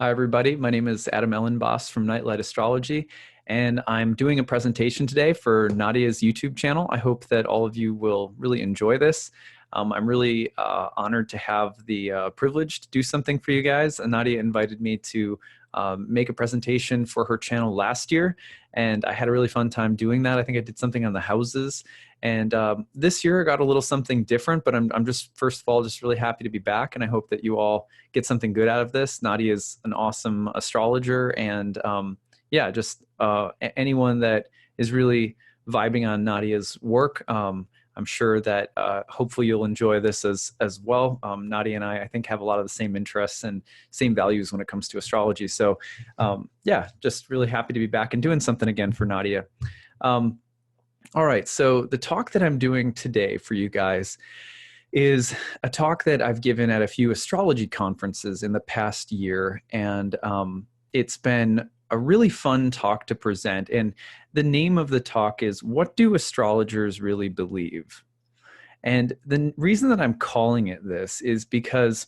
Hi, everybody. My name is Adam Ellenboss from Nightlight Astrology, and I'm doing a presentation today for Nadia's YouTube channel. I hope that all of you will really enjoy this. I'm really honored to have the privilege to do something for you guys. Nadia invited me to make a presentation for her channel last year, and I had a really fun time doing that. I think I did something on the houses. And this year I got a little something different, but I'm just, first of all, just really happy to be back. And I hope that you all get something good out of this. Nadia is an awesome astrologer. And yeah, just anyone that is really vibing on Nadia's work, I'm sure that hopefully you'll enjoy this as well. Nadia and I think, have a lot of the same interests and same values when it comes to astrology. So yeah, just really happy to be back and doing something again for Nadia. All right, so the talk that I'm doing today for you guys is a talk that I've given at a few astrology conferences in the past year, and it's been a really fun talk to present. And the name of the talk is, "What Do Astrologers Really Believe?" And the reason that I'm calling it this is because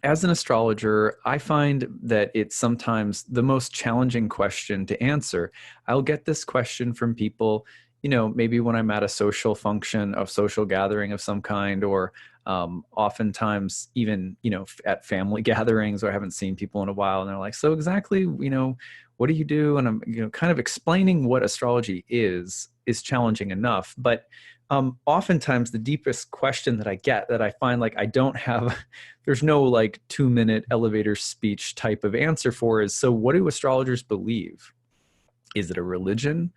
as an astrologer, I find that it's sometimes the most challenging question to answer. I'll get this question from people, maybe when I'm at a social function, a social gathering of some kind, or oftentimes even, at family gatherings where I haven't seen people in a while, and they're like, "So exactly, what do you do?" And I'm, kind of explaining what astrology is challenging enough. But oftentimes the deepest question that I get, that I find like I don't have, there's no like 2-minute elevator speech type of answer for, is, so what do astrologers believe? Is it a religion?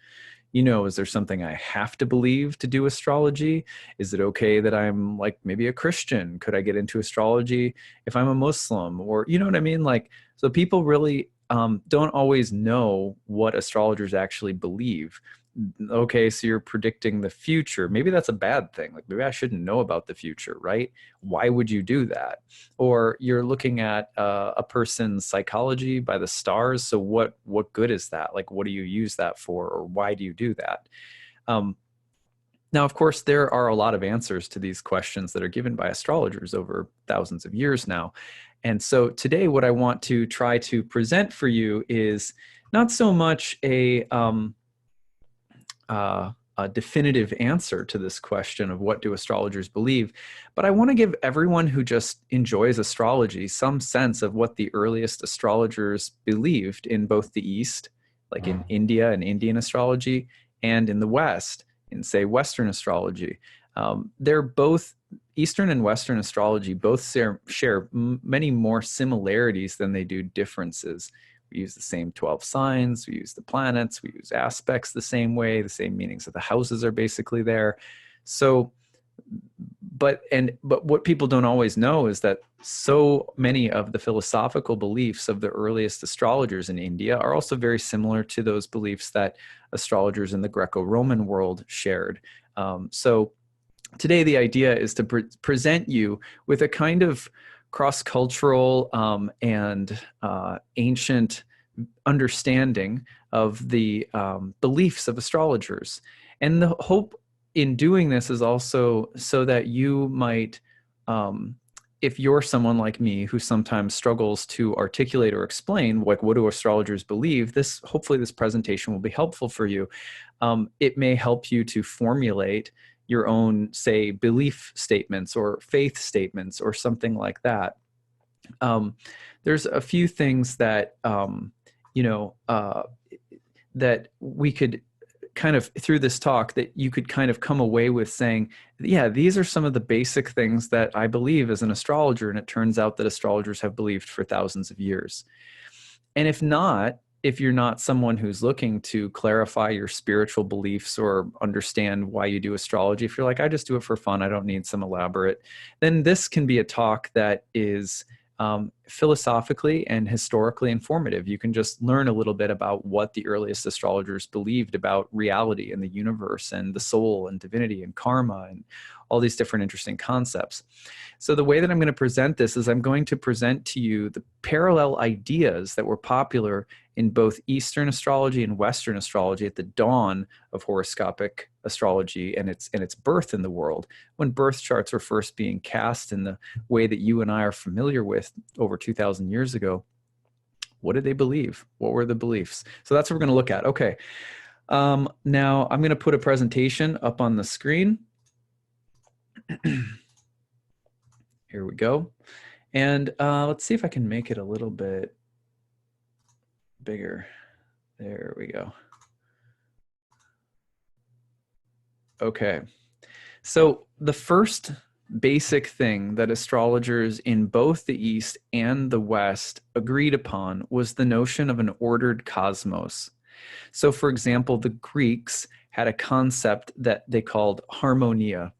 Is there something I have to believe to do astrology? Is it okay that I'm like maybe a Christian? Could I get into astrology if I'm a Muslim? Or, you know what I mean? Like, so people really don't always know what astrologers actually believe. Okay, so you're predicting the future. Maybe that's a bad thing. Like, maybe I shouldn't know about the future, right? Why would you do that? Or you're looking at a person's psychology by the stars. So what good is that? Like, what do you use that for, or why do you do that? Um, Now, of course, there are a lot of answers to these questions that are given by astrologers over thousands of years now. And so today, what I want to try to present for you is not so much a definitive answer to this question of what do astrologers believe, but I want to give everyone who just enjoys astrology some sense of what the earliest astrologers believed in both the East, like in India and Indian astrology, and in the West, in, say, Western astrology. They're both, Eastern and Western astrology both share many more similarities than they do differences. We use the same 12 signs, we use the planets, we use aspects the same way, the same meanings of the houses are basically there. So, but what people don't always know is that so many of the philosophical beliefs of the earliest astrologers in India are also very similar to those beliefs that astrologers in the Greco-Roman world shared. So today, the idea is to present you with a kind of cross-cultural and ancient understanding of the beliefs of astrologers. And the hope in doing this is also so that you might, if you're someone like me who sometimes struggles to articulate or explain, like, what do astrologers believe, hopefully this presentation will be helpful for you. It may help you to formulate your own, say, belief statements or faith statements or something like that. There's a few things that, that we could kind of, through this talk, that you could kind of come away with saying, yeah, these are some of the basic things that I believe as an astrologer. And it turns out that astrologers have believed for thousands of years. And if you're not someone who's looking to clarify your spiritual beliefs or understand why you do astrology, if you're like, I just do it for fun, I don't need some elaborate, then this can be a talk that is philosophically and historically informative. You can just learn a little bit about what the earliest astrologers believed about reality and the universe and the soul and divinity and karma and all these different interesting concepts. So the way that I'm going to present this is I'm going to present to you the parallel ideas that were popular in both Eastern astrology and Western astrology at the dawn of horoscopic astrology and its birth in the world, when birth charts were first being cast in the way that you and I are familiar with over 2,000 years ago. what did they believe? What were the beliefs? So that's what we're going to look at. Okay. Now I'm going to put a presentation up on the screen. Here we go. And let's see if I can make it a little bit bigger. There we go. Okay. So the first basic thing that astrologers in both the East and the West agreed upon was the notion of an ordered cosmos. So, for example, the Greeks had a concept that they called harmonia.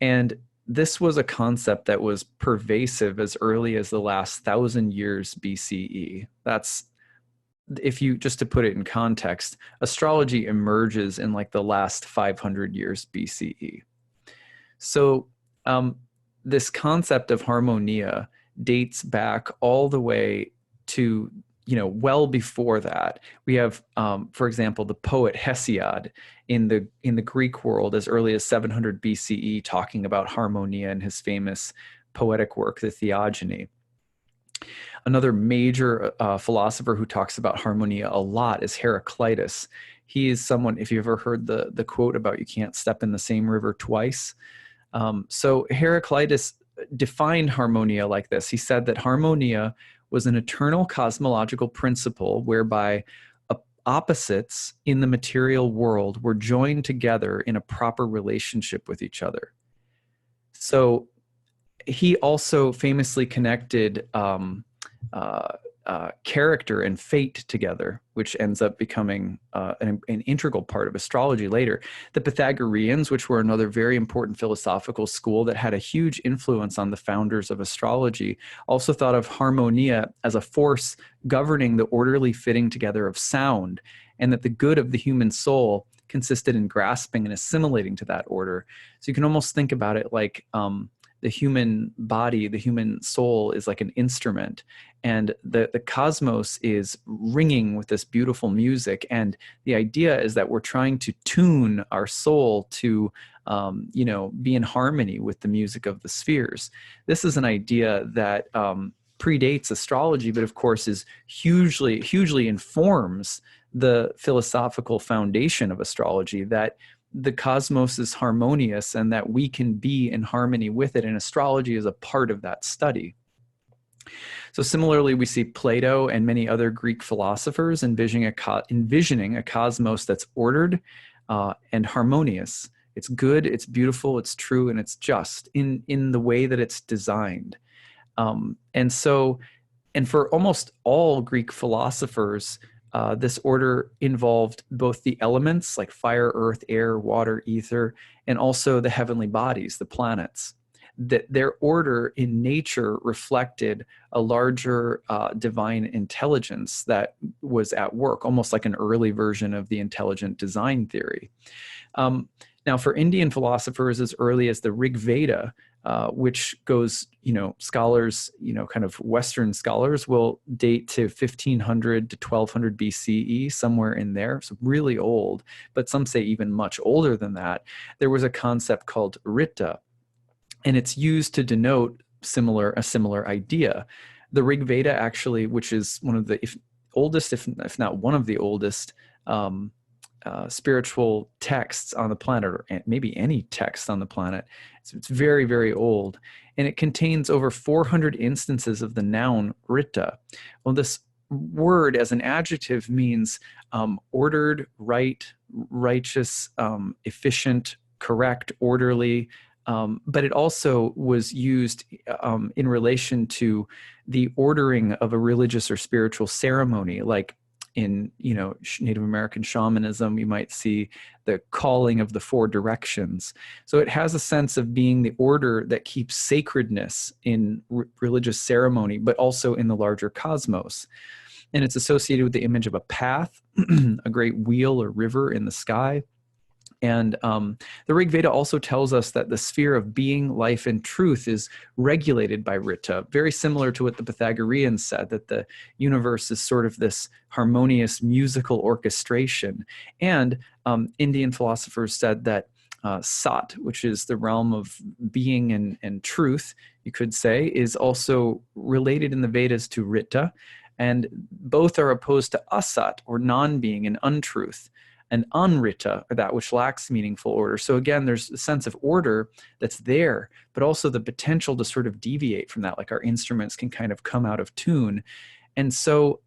And this was a concept that was pervasive as early as the last 1,000 years BCE. That's, if you, just to put it in context, astrology emerges in like the last 500 years BCE. So this concept of harmonia dates back all the way to, well before that. We have, for example, the poet Hesiod in the Greek world as early as 700 BCE talking about harmonia in his famous poetic work, the Theogony. Another major philosopher who talks about harmonia a lot is Heraclitus. He is someone, if you ever heard the quote about you can't step in the same river twice. So Heraclitus defined harmonia like this. He said that harmonia was an eternal cosmological principle whereby opposites in the material world were joined together in a proper relationship with each other. So he also famously connected character and fate together, which ends up becoming an integral part of astrology later. The Pythagoreans, which were another very important philosophical school that had a huge influence on the founders of astrology, also thought of harmonia as a force governing the orderly fitting together of sound, and that the good of the human soul consisted in grasping and assimilating to that order. So you can almost think about it like the human body, the human soul is like an instrument, and the cosmos is ringing with this beautiful music. And the idea is that we're trying to tune our soul to, be in harmony with the music of the spheres. This is an idea that predates astrology, but of course is hugely informs the philosophical foundation of astrology, that the cosmos is harmonious and that we can be in harmony with it, and astrology is a part of that study. So similarly, we see Plato and many other Greek philosophers envisioning a cosmos that's ordered and harmonious. It's good, it's beautiful, it's true, and it's just in the way that it's designed. And for almost all Greek philosophers, this order involved both the elements like fire, earth, air, water, ether, and also the heavenly bodies, the planets. That their order in nature reflected a larger divine intelligence that was at work, almost like an early version of the intelligent design theory. Now, for Indian philosophers as early as the Rig Veda, which goes, scholars, kind of Western scholars will date to 1500 to 1200 BCE, somewhere in there. So really old, but some say even much older than that. There was a concept called Rita, and it's used to denote a similar idea. The Rig Veda actually, which is one of the oldest, if not one of the oldest, spiritual texts on the planet, or maybe any text on the planet. So it's very, very old. And it contains over 400 instances of the noun Rita. Well, this word as an adjective means ordered, right, righteous, efficient, correct, orderly. But it also was used in relation to the ordering of a religious or spiritual ceremony, like in Native American shamanism, you might see the calling of the four directions. So it has a sense of being the order that keeps sacredness in religious ceremony, but also in the larger cosmos. And it's associated with the image of a path, a great wheel or river in the sky. And the Rig Veda also tells us that the sphere of being, life, and truth is regulated by Rita, very similar to what the Pythagoreans said, that the universe is sort of this harmonious musical orchestration. And Indian philosophers said that Sat, which is the realm of being and truth, you could say, is also related in the Vedas to Rita. And both are opposed to asat, or non-being, and untruth, and anrita, or that which lacks meaningful order. So again, there's a sense of order that's there, but also the potential to sort of deviate from that, like our instruments can kind of come out of tune. And so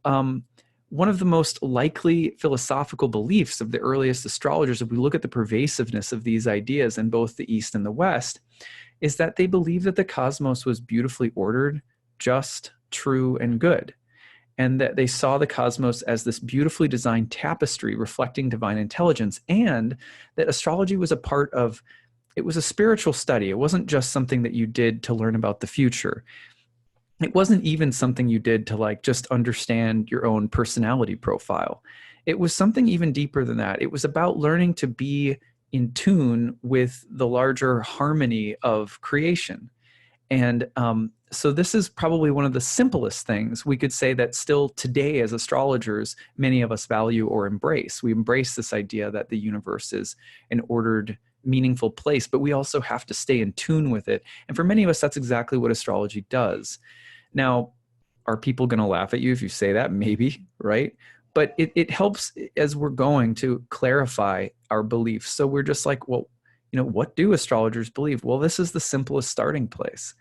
one of the most likely philosophical beliefs of the earliest astrologers, if we look at the pervasiveness of these ideas in both the East and the West, is that they believed that the cosmos was beautifully ordered, just, true, and good. And that they saw the cosmos as this beautifully designed tapestry reflecting divine intelligence, and that astrology was a part of, it was a spiritual study. It wasn't just something that you did to learn about the future. It wasn't even something you did to like just understand your own personality profile. It was something even deeper than that. It was about learning to be in tune with the larger harmony of creation. And so this is probably one of the simplest things we could say that still today as astrologers, many of us value or embrace. We embrace this idea that the universe is an ordered, meaningful place, but we also have to stay in tune with it. And for many of us, that's exactly what astrology does. Now, are people going to laugh at you if you say that? Maybe, right? But it helps as we're going to clarify our beliefs. So we're just like, well, what do astrologers believe? Well, this is the simplest starting place.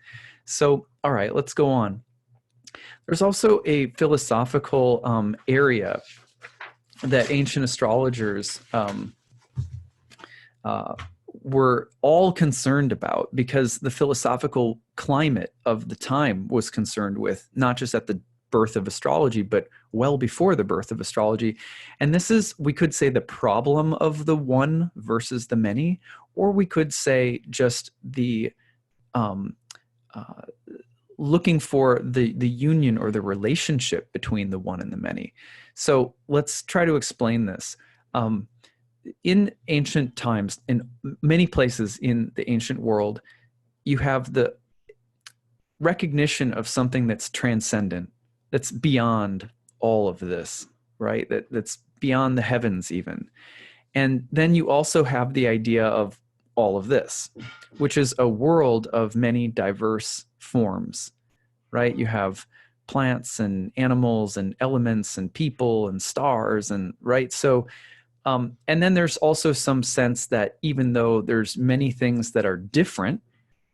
So, all right, let's go on. There's also a philosophical area that ancient astrologers were all concerned about, because the philosophical climate of the time was concerned with, not just at the birth of astrology, but well before the birth of astrology. And this is, we could say, the problem of the one versus the many, or we could say just the looking for the union or the relationship between the one and the many. So let's try to explain this. In ancient times, in many places in the ancient world, you have the recognition of something that's transcendent, that's beyond all of this, right? That's beyond the heavens even. And then you also have the idea of all of this, which is a world of many diverse forms, right? You have plants and animals and elements and people and stars, and right? So and then there's also some sense that even though there's many things that are different,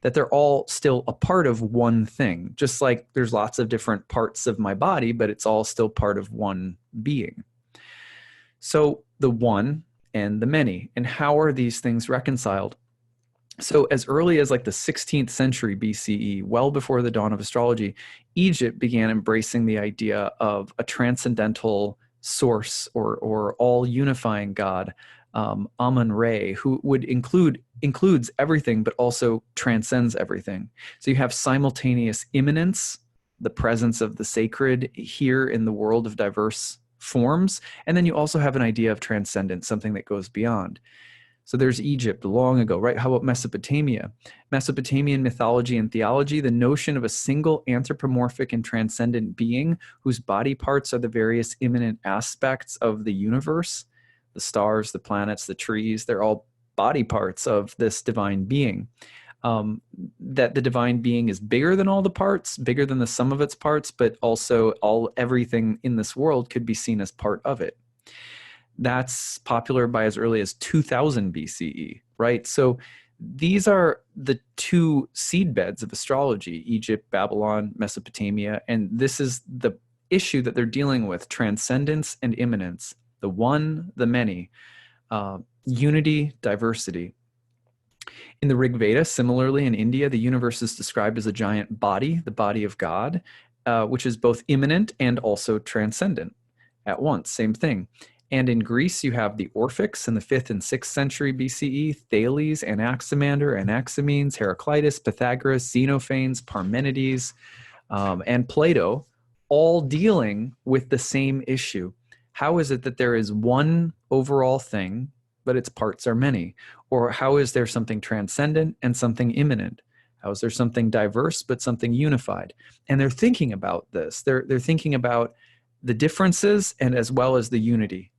that they're all still a part of one thing. Just like there's lots of different parts of my body, but it's all still part of one being. So the one and the many, and how are these things reconciled? So as early as like the 16th century BCE, well before the dawn of astrology, Egypt began embracing the idea of a transcendental source or all unifying God, Amun-Re, who would includes everything, but also transcends everything. So you have simultaneous immanence, the presence of the sacred here in the world of diverse forms, and then you also have an idea of transcendence, something that goes beyond. So there's Egypt long ago, right? How about Mesopotamia? Mesopotamian mythology and theology, the notion of a single anthropomorphic and transcendent being whose body parts are the various immanent aspects of the universe, the stars, the planets, the trees, they're all body parts of this divine being. That the divine being is bigger than all the parts, bigger than the sum of its parts, but also everything in this world could be seen as part of it. That's popular by as early as 2000 BCE, right? So these are the two seedbeds of astrology, Egypt, Babylon, Mesopotamia, and this is the issue that they're dealing with, transcendence and immanence, the one, the many, unity, diversity. In the Rig Veda, similarly in India, the universe is described as a giant body, the body of God, which is both immanent and also transcendent at once, same thing. And in Greece, you have the Orphics in the 5th and 6th century BCE, Thales, Anaximander, Anaximenes, Heraclitus, Pythagoras, Xenophanes, Parmenides, and Plato, all dealing with the same issue. How is it that there is one overall thing, but its parts are many? Or how is there something transcendent and something immanent? How is there something diverse, but something unified? And they're thinking about this. They're thinking about the differences and as well as the unity.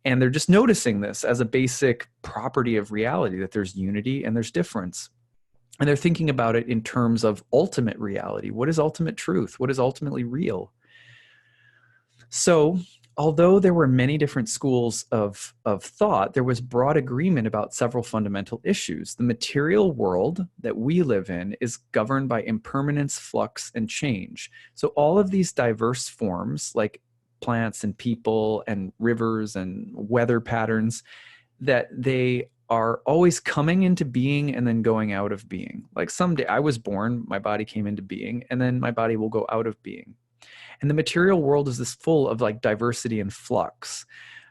And they're just noticing this as a basic property of reality, that there's unity and there's difference. And they're thinking about it in terms of ultimate reality. What is ultimate truth? What is ultimately real? So, although there were many different schools of thought, there was broad agreement about several fundamental issues. The material world that we live in is governed by impermanence, flux, and change. So, all of these diverse forms, like plants and people and rivers and weather patterns, that they are always coming into being and then going out of being. Like someday I was born, my body came into being, and then my body will go out of being. And the material world is this full of like diversity and flux.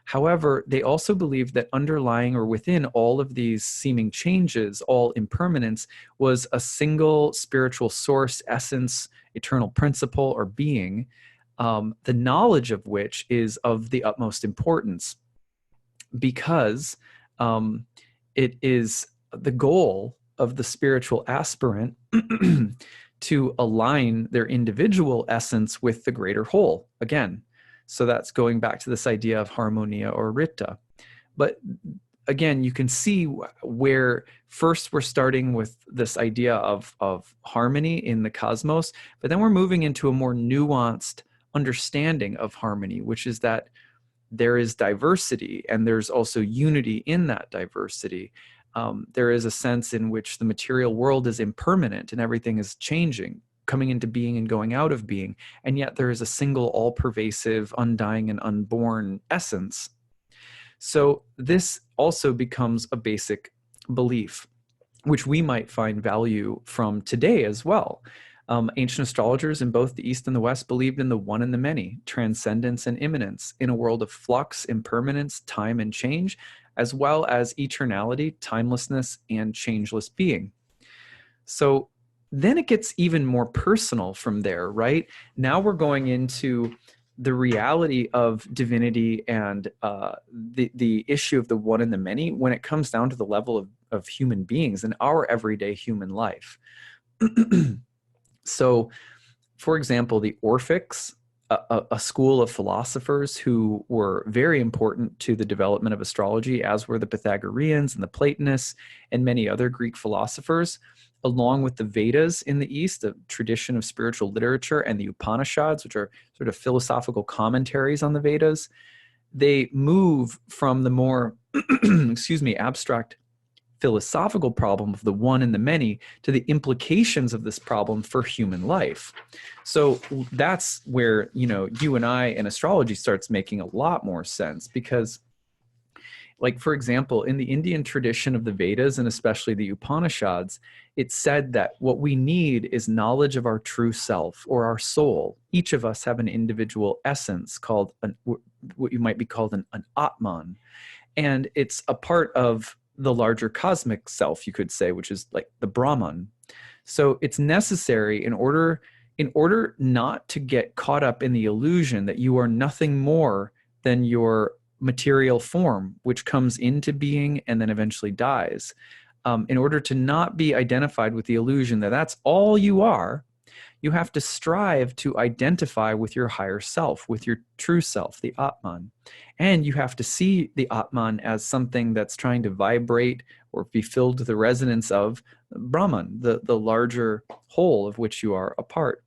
However, they also believe that underlying or within all of these seeming changes, all impermanence, was a single spiritual source, essence, eternal principle, or being, the knowledge of which is of the utmost importance, because it is the goal of the spiritual aspirant to align their individual essence with the greater whole again. So that's going back to this idea of harmonia or rita. But again, you can see where first we're starting with this idea of harmony in the cosmos, but then we're moving into a more nuanced understanding of harmony, which is that there is diversity and there's also unity in that diversity. There is a sense in which the material world is impermanent and everything is changing, coming into being and going out of being. And yet there is a single, all-pervasive, undying and unborn essence. So this also becomes a basic belief, which we might find value from today as well. Ancient astrologers in both the East and the West believed in the one and the many, transcendence and immanence, in a world of flux, impermanence, time, and change, as well as eternality, timelessness, and changeless being. So then it gets even more personal from there, right? Now we're going into the reality of divinity and the issue of the one and the many when it comes down to the level of human beings in our everyday human life. So, for example, the Orphics, a school of philosophers who were very important to the development of astrology, as were the Pythagoreans and the Platonists and many other Greek philosophers, along with the Vedas in the East, a tradition of spiritual literature, and the Upanishads, which are sort of philosophical commentaries on the Vedas. They move from the more, abstract philosophical problem of the one and the many to the implications of this problem for human life. So that's where, you and I and astrology starts making a lot more sense, because, like, for example, in the Indian tradition of the Vedas and especially the Upanishads, it's said that what we need is knowledge of our true self or our soul. Each of us have an individual essence called what you might be called an Atman. And it's a part of the larger cosmic self, you could say, which is like the Brahman. So it's necessary in order not to get caught up in the illusion that you are nothing more than your material form, which comes into being and then eventually dies. In order to not be identified with the illusion that that's all you are, you have to strive to identify with your higher self, with your true self, the Atman. And you have to see the Atman as something that's trying to vibrate or be filled with the resonance of Brahman, the larger whole of which you are a part.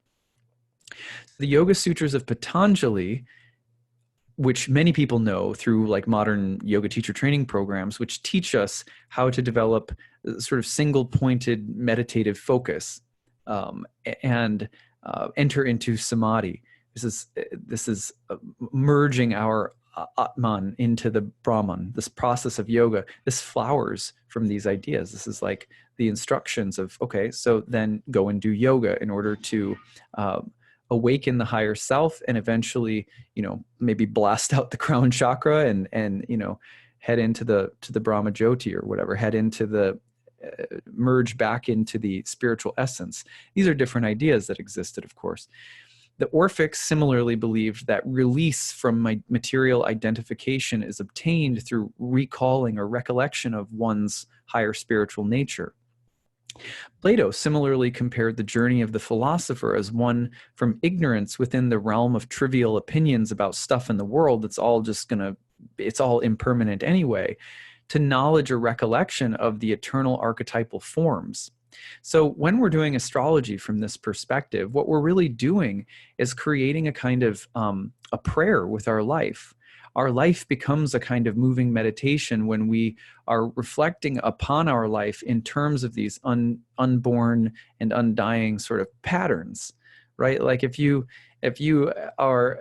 The Yoga Sutras of Patanjali, which many people know through like modern yoga teacher training programs, which teach us how to develop sort of single-pointed meditative focus, and enter into samadhi. This is merging our Atman into the Brahman. This process of yoga, this flowers from these ideas. This is like the instructions of, okay, so then go and do yoga in order to awaken the higher self and eventually, maybe blast out the crown chakra and head into the Brahma Jyoti or whatever, head into the merge back into the spiritual essence. These are different ideas that existed, of course. The Orphics similarly believed that release from material identification is obtained through recalling or recollection of one's higher spiritual nature. Plato similarly compared the journey of the philosopher as one from ignorance within the realm of trivial opinions about stuff in the world that's all it's all impermanent anyway, to knowledge or recollection of the eternal archetypal forms. So when we're doing astrology from this perspective, what we're really doing is creating a kind of a prayer with our life. Our life becomes a kind of moving meditation when we are reflecting upon our life in terms of these unborn and undying sort of patterns, right? Like if you are,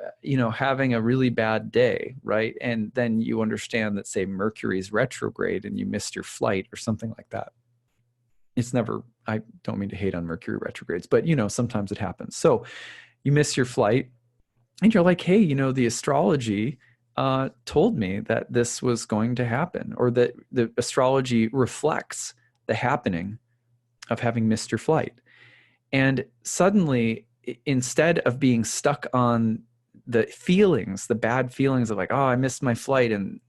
having a really bad day, right? And then you understand that, say, Mercury is retrograde and you missed your flight or something like that. It's never, I don't mean to hate on Mercury retrogrades, but sometimes it happens. So you miss your flight and you're like, hey, the astrology told me that this was going to happen, or that the astrology reflects the happening of having missed your flight. And suddenly, instead of being stuck on the feelings, the bad feelings of like, oh, I missed my flight, and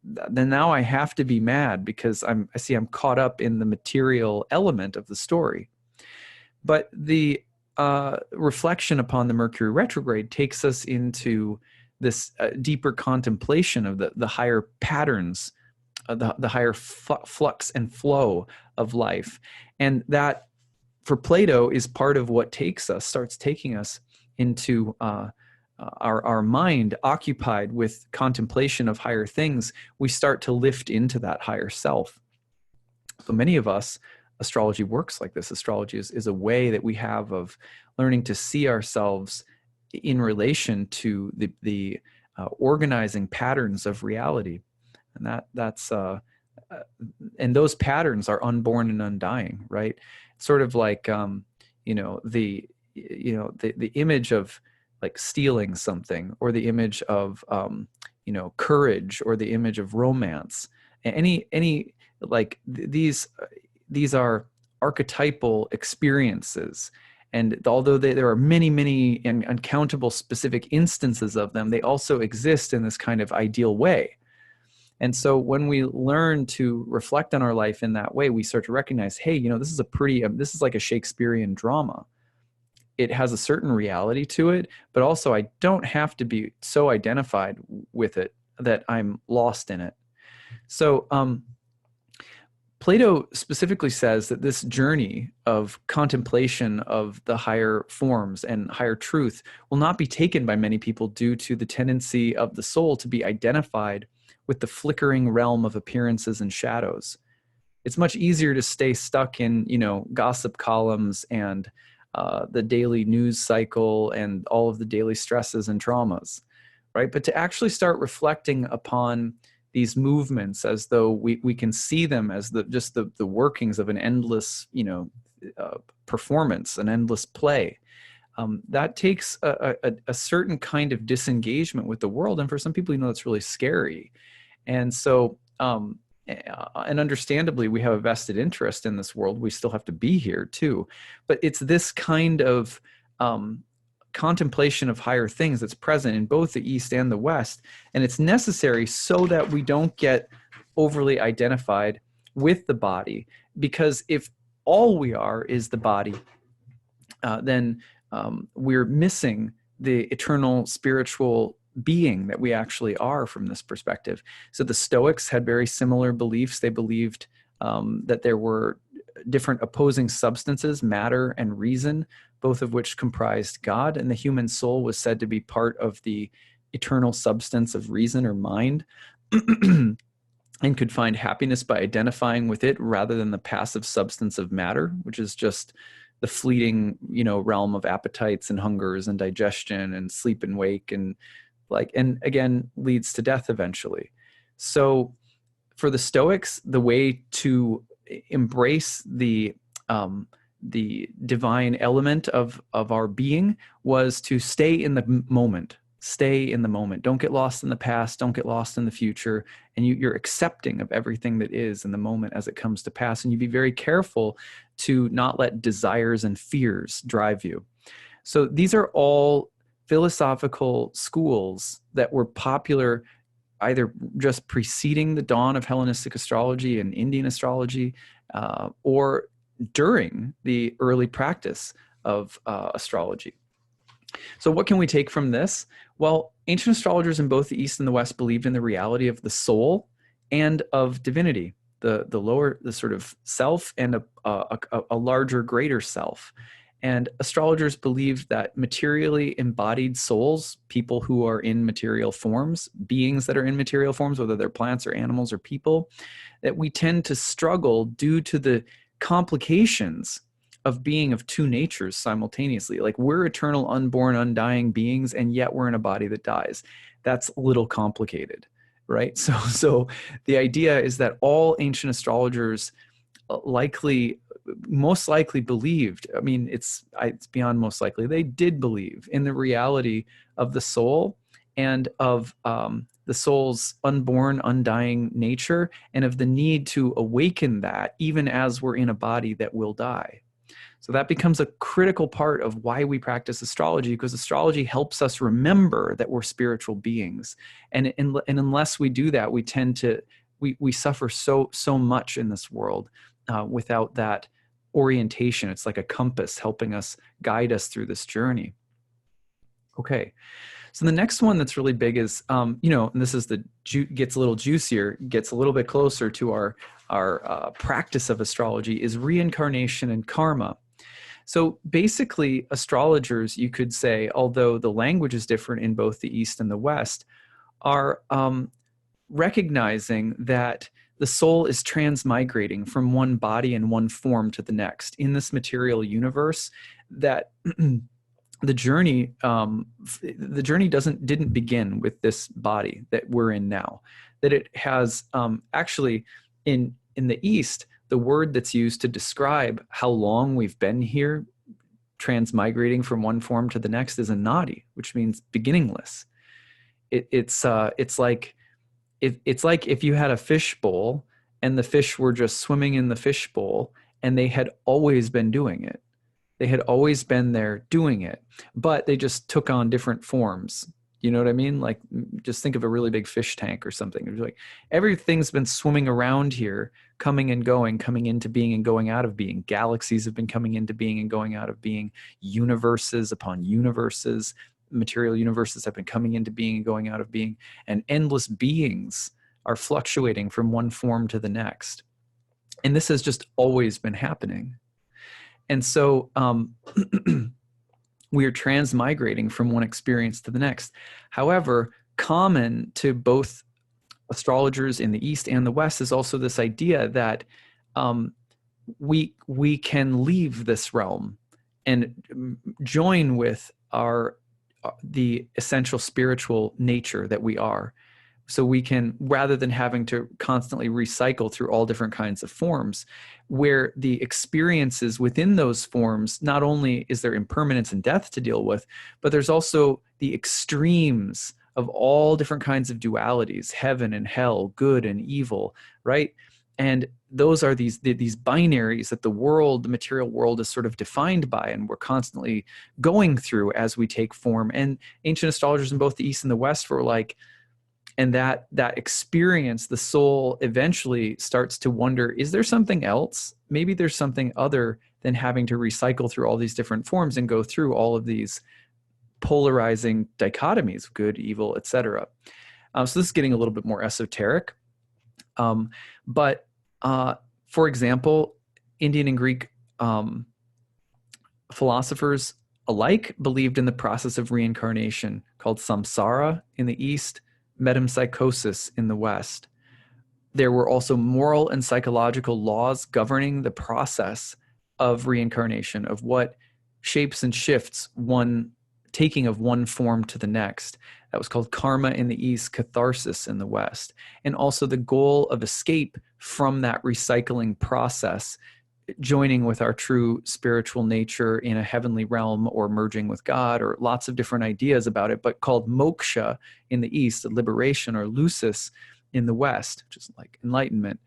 then now I have to be mad because I'm caught up in the material element of the story. But the reflection upon the Mercury retrograde takes us into this deeper contemplation of the higher patterns, the higher flux and flow of life. And that, for Plato, is part of what starts taking us into our mind occupied with contemplation of higher things. We start to lift into that higher self. So many of us, astrology works like this. Astrology is a way that we have of learning to see ourselves in relation to the organizing patterns of reality, and that's and those patterns are unborn and undying, right? Sort of like the image of like stealing something, or the image of courage, or the image of romance. Any like these are archetypal experiences. And although there are many, many and uncountable specific instances of them, they also exist in this kind of ideal way. And so when we learn to reflect on our life in that way, we start to recognize, hey, this is like a Shakespearean drama. It has a certain reality to it, but also I don't have to be so identified with it that I'm lost in it. So Plato specifically says that this journey of contemplation of the higher forms and higher truth will not be taken by many people due to the tendency of the soul to be identified with the flickering realm of appearances and shadows. It's much easier to stay stuck in, gossip columns and the daily news cycle and all of the daily stresses and traumas, right? But to actually start reflecting upon these movements as though we can see them as the workings of an endless, performance, an endless play. That takes a certain kind of disengagement with the world. And for some people, that's really scary. And so, and understandably, we have a vested interest in this world. We still have to be here too. But it's this kind of contemplation of higher things that's present in both the East and the West. And it's necessary so that we don't get overly identified with the body. Because if all we are is the body, then we're missing the eternal spiritual being that we actually are from this perspective. So the Stoics had very similar beliefs. They believed that there were different opposing substances, matter and reason, both of which comprised God, and the human soul was said to be part of the eternal substance of reason or mind, and could find happiness by identifying with it rather than the passive substance of matter, which is just the fleeting, realm of appetites and hungers and digestion and sleep and wake, and again leads to death eventually. So for the Stoics, the way to embrace the divine element of our being was to stay in the moment. Stay in the moment. Don't get lost in the past. Don't get lost in the future. And you're accepting of everything that is in the moment as it comes to pass. And you be very careful to not let desires and fears drive you. So these are all philosophical schools that were popular either just preceding the dawn of Hellenistic astrology and Indian astrology, or during the early practice of astrology. So what can we take from this? Well, ancient astrologers in both the East and the West believed in the reality of the soul and of divinity. the lower, the sort of self, and a larger, greater self. And astrologers believe that materially embodied souls, people who are in material forms, beings that are in material forms, whether they're plants or animals or people, that we tend to struggle due to the complications of being of two natures simultaneously. Like, we're eternal, unborn, undying beings, and yet we're in a body that dies. That's a little complicated, right? So the idea is that all ancient astrologers most likely believed, I mean, it's beyond most likely, they did believe in the reality of the soul, and of the soul's unborn, undying nature, and of the need to awaken that even as we're in a body that will die. So that becomes a critical part of why we practice astrology, because astrology helps us remember that we're spiritual beings. And unless we do that, we suffer so much in this world without that orientation. It's like a compass helping us guide us through this journey. Okay. So the next one that's really big is, and this is gets a little juicier, gets a little bit closer to our practice of astrology, is reincarnation and karma. So basically, astrologers, you could say, although the language is different in both the East and the West, are recognizing that the soul is transmigrating from one body and one form to the next in this material universe. That the journey didn't begin with this body that we're in now. That it has actually in the East, the word that's used to describe how long we've been here, transmigrating from one form to the next, is anadi, which means beginningless. It's like if you had a fish bowl and the fish were just swimming in the fish bowl, and they had always been doing it. They had always been there doing it, but they just took on different forms. You know what I mean? Like, just think of a really big fish tank or something. It's like everything's been swimming around here, coming and going, coming into being and going out of being. Galaxies have been coming into being and going out of being. Universes upon universes, material universes have been coming into being and going out of being. And endless beings are fluctuating from one form to the next. And this has just always been happening. And so we are transmigrating from one experience to the next. However, common to both astrologers in the East and the West is also this idea that we can leave this realm and join with the essential spiritual nature that we are. So we can, rather than having to constantly recycle through all different kinds of forms, where the experiences within those forms, not only is there impermanence and death to deal with, but there's also the extremes of all different kinds of dualities, heaven and hell, good and evil, right? And those are these binaries that the material world is sort of defined by, and we're constantly going through as we take form. And ancient astrologers in both the East and the West were like, and that experience, the soul eventually starts to wonder, is there something else? Maybe there's something other than having to recycle through all these different forms and go through all of these polarizing dichotomies, good, evil, etc. So this is getting a little bit more esoteric. But for example, Indian and Greek philosophers alike believed in the process of reincarnation called samsara in the East, metempsychosis in the West. There were also moral and psychological laws governing the process of reincarnation, of what shapes and shifts taking of one form to the next. That was called karma in the East, catharsis in the West. And also the goal of escape from that recycling process, joining with our true spiritual nature in a heavenly realm, or merging with God, or lots of different ideas about it, but called moksha in the East, liberation, or lucis in the West, which is like enlightenment.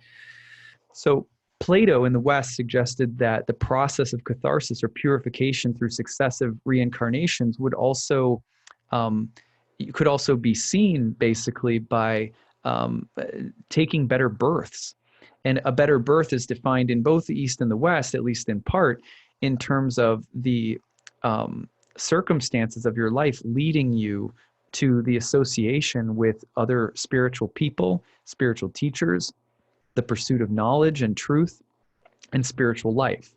So Plato in the West suggested that the process of catharsis, or purification through successive reincarnations, could also be seen basically by taking better births. And a better birth is defined in both the East and the West, at least in part, in terms of the circumstances of your life leading you to the association with other spiritual people, spiritual teachers, the pursuit of knowledge and truth and spiritual life.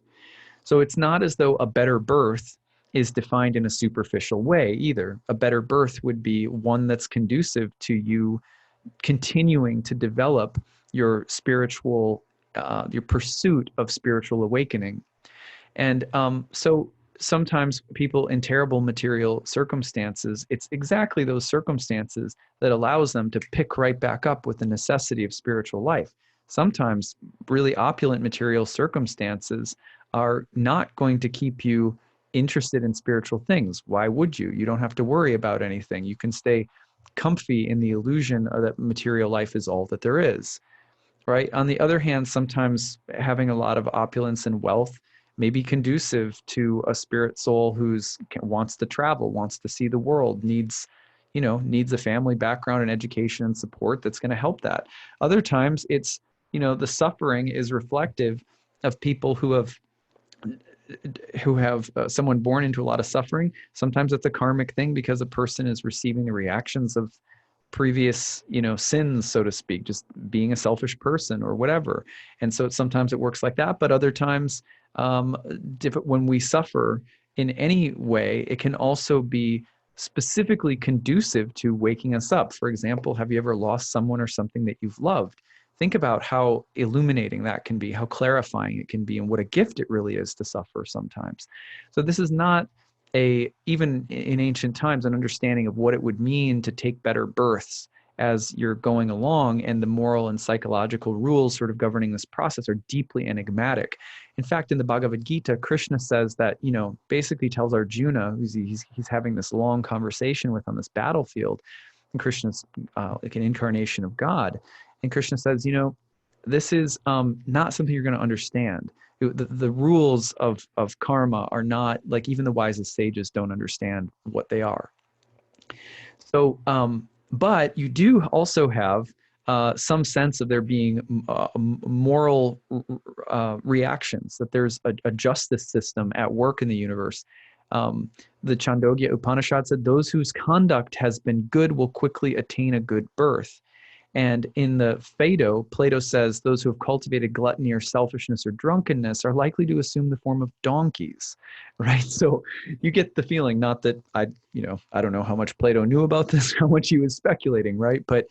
So it's not as though a better birth is defined in a superficial way either. A better birth would be one that's conducive to you continuing to develop your spiritual, your pursuit of spiritual awakening. And so sometimes people in terrible material circumstances, it's exactly those circumstances that allows them to pick right back up with the necessity of spiritual life. Sometimes really opulent material circumstances are not going to keep you interested in spiritual things. Why would you? You don't have to worry about anything. You can stay comfy in the illusion that material life is all that there is, right? On the other hand, sometimes having a lot of opulence and wealth may be conducive to a spirit soul who's wants to travel, wants to see the world, needs a family background and education and support that's going to help that. Other times it's, the suffering is reflective of people who have someone born into a lot of suffering. Sometimes it's a karmic thing because a person is receiving the reactions of previous, sins, so to speak, just being a selfish person or whatever. And so sometimes it works like that, but other times, when we suffer in any way, it can also be specifically conducive to waking us up. For example, have you ever lost someone or something that you've loved? Think about how illuminating that can be, how clarifying it can be, and what a gift it really is to suffer sometimes. So this is not even in ancient times, an understanding of what it would mean to take better births as you're going along, and the moral and psychological rules sort of governing this process are deeply enigmatic. In fact, in the Bhagavad Gita, Krishna says that, basically tells Arjuna, who's he's having this long conversation with on this battlefield, and Krishna's like an incarnation of God. And Krishna says, this is not something you're going to understand. The rules of karma are not, like, even the wisest sages don't understand what they are. So, but you do also have some sense of there being moral reactions, that there's a justice system at work in the universe. The Chandogya Upanishad said, those whose conduct has been good will quickly attain a good birth. And in the Phaedo, Plato says those who have cultivated gluttony or selfishness or drunkenness are likely to assume the form of donkeys, right? So you get the feeling, not that I don't know how much Plato knew about this, how much he was speculating, right? But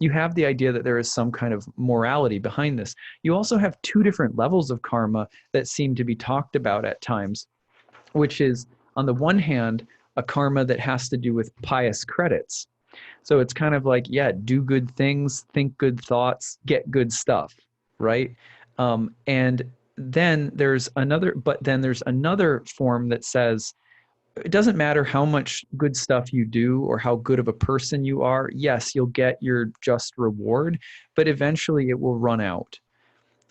you have the idea that there is some kind of morality behind this. You also have two different levels of karma that seem to be talked about at times, which is, on the one hand, a karma that has to do with pious credits. So it's kind of like, do good things, think good thoughts, get good stuff, right? And then there's another form that says, it doesn't matter how much good stuff you do or how good of a person you are. Yes, you'll get your just reward, but eventually it will run out,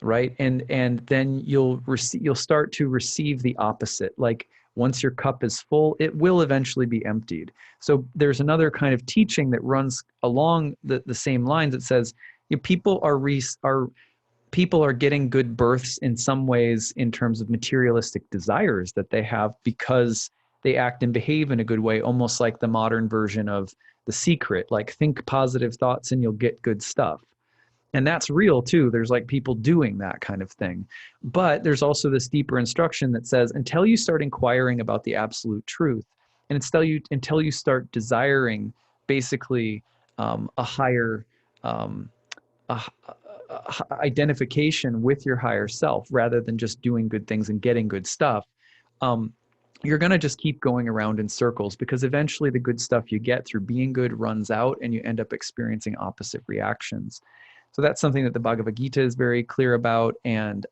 right? And then you'll start to receive the opposite. Like, once your cup is full, it will eventually be emptied. So there's another kind of teaching that runs along the same lines that says, people are getting good births in some ways in terms of materialistic desires that they have because they act and behave in a good way, almost like the modern version of The Secret, like, think positive thoughts and you'll get good stuff. And that's real too. There's like people doing that kind of thing. But there's also this deeper instruction that says, until you start inquiring about the absolute truth, and until you start desiring basically a higher identification with your higher self, rather than just doing good things and getting good stuff, you're going to just keep going around in circles, because eventually the good stuff you get through being good runs out and you end up experiencing opposite reactions. So that's something that the Bhagavad Gita is very clear about, and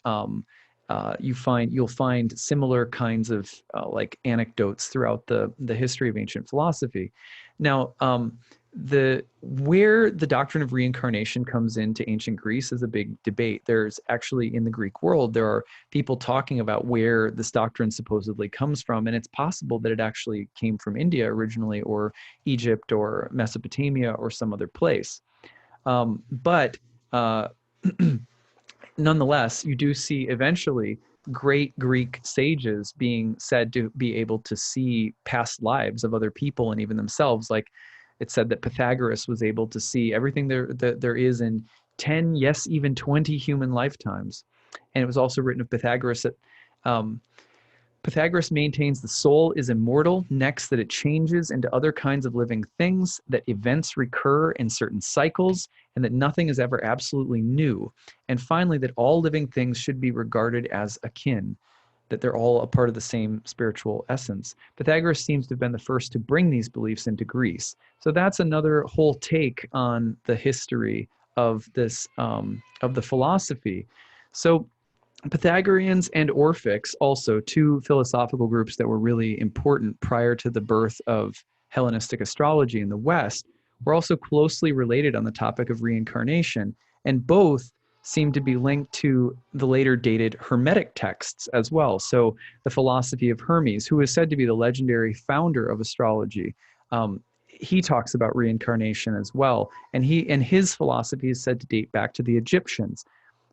you'll find similar kinds of like anecdotes throughout the history of ancient philosophy. Now, where the doctrine of reincarnation comes into ancient Greece is a big debate. There's actually, in the Greek world, there are people talking about where this doctrine supposedly comes from, and it's possible that it actually came from India originally, or Egypt, or Mesopotamia, or some other place. But nonetheless, you do see eventually great Greek sages being said to be able to see past lives of other people and even themselves. Like, it's said that Pythagoras was able to see everything there is in 10, yes, even 20 human lifetimes. And it was also written of Pythagoras that Pythagoras maintains the soul is immortal, next that it changes into other kinds of living things, that events recur in certain cycles, and that nothing is ever absolutely new. And finally, that all living things should be regarded as akin, that they're all a part of the same spiritual essence. Pythagoras seems to have been the first to bring these beliefs into Greece. So that's another whole take on the history of this, of the philosophy. So Pythagoreans and Orphics, also two philosophical groups that were really important prior to the birth of Hellenistic astrology in the West, were also closely related on the topic of reincarnation, and both seem to be linked to the later dated Hermetic texts as well. So the philosophy of Hermes, who is said to be the legendary founder of astrology, he talks about reincarnation as well, and his philosophy is said to date back to the Egyptians.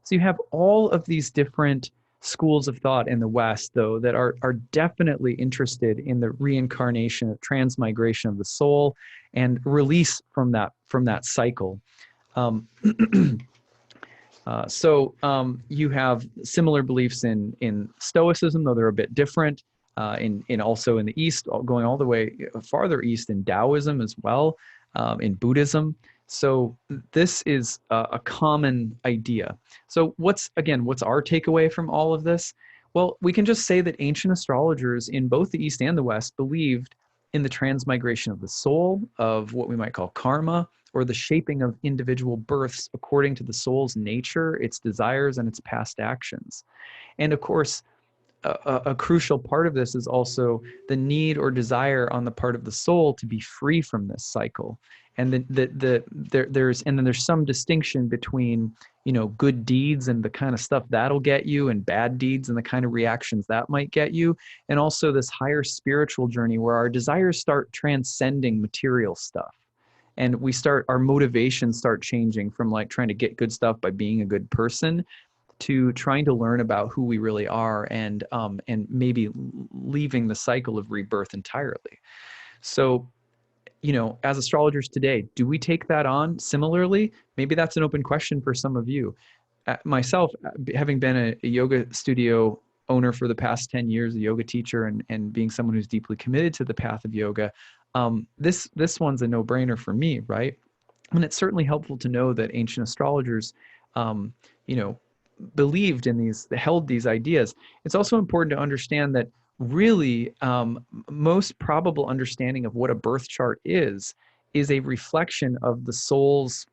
So you have all of these different schools of thought in the West, though, that are definitely interested in the reincarnation, transmigration of the soul, and release from that cycle. Um, you have similar beliefs in Stoicism, though they're a bit different. In also in the East, going all the way farther east in Taoism as well, in Buddhism. So this is a common idea. So what's our takeaway from all of this? Well, we can just say that ancient astrologers in both the East and the West believed in the transmigration of the soul, of what we might call karma, or the shaping of individual births according to the soul's nature, its desires, and its past actions. And of course, a crucial part of this is also the need or desire on the part of the soul to be free from this cycle. And there's some distinction between, good deeds and the kind of stuff that'll get you, and bad deeds and the kind of reactions that might get you, and also this higher spiritual journey where our desires start transcending material stuff, and our motivations start changing from like trying to get good stuff by being a good person to trying to learn about who we really are, and maybe leaving the cycle of rebirth entirely. So, as astrologers today, do we take that on similarly? Maybe that's an open question for some of you. Myself, having been a yoga studio owner for the past 10 years, a yoga teacher, and being someone who's deeply committed to the path of yoga, this one's a no-brainer for me, right? And it's certainly helpful to know that ancient astrologers, held these ideas. It's also important to understand that really most probable understanding of what a birth chart is a reflection of the soul's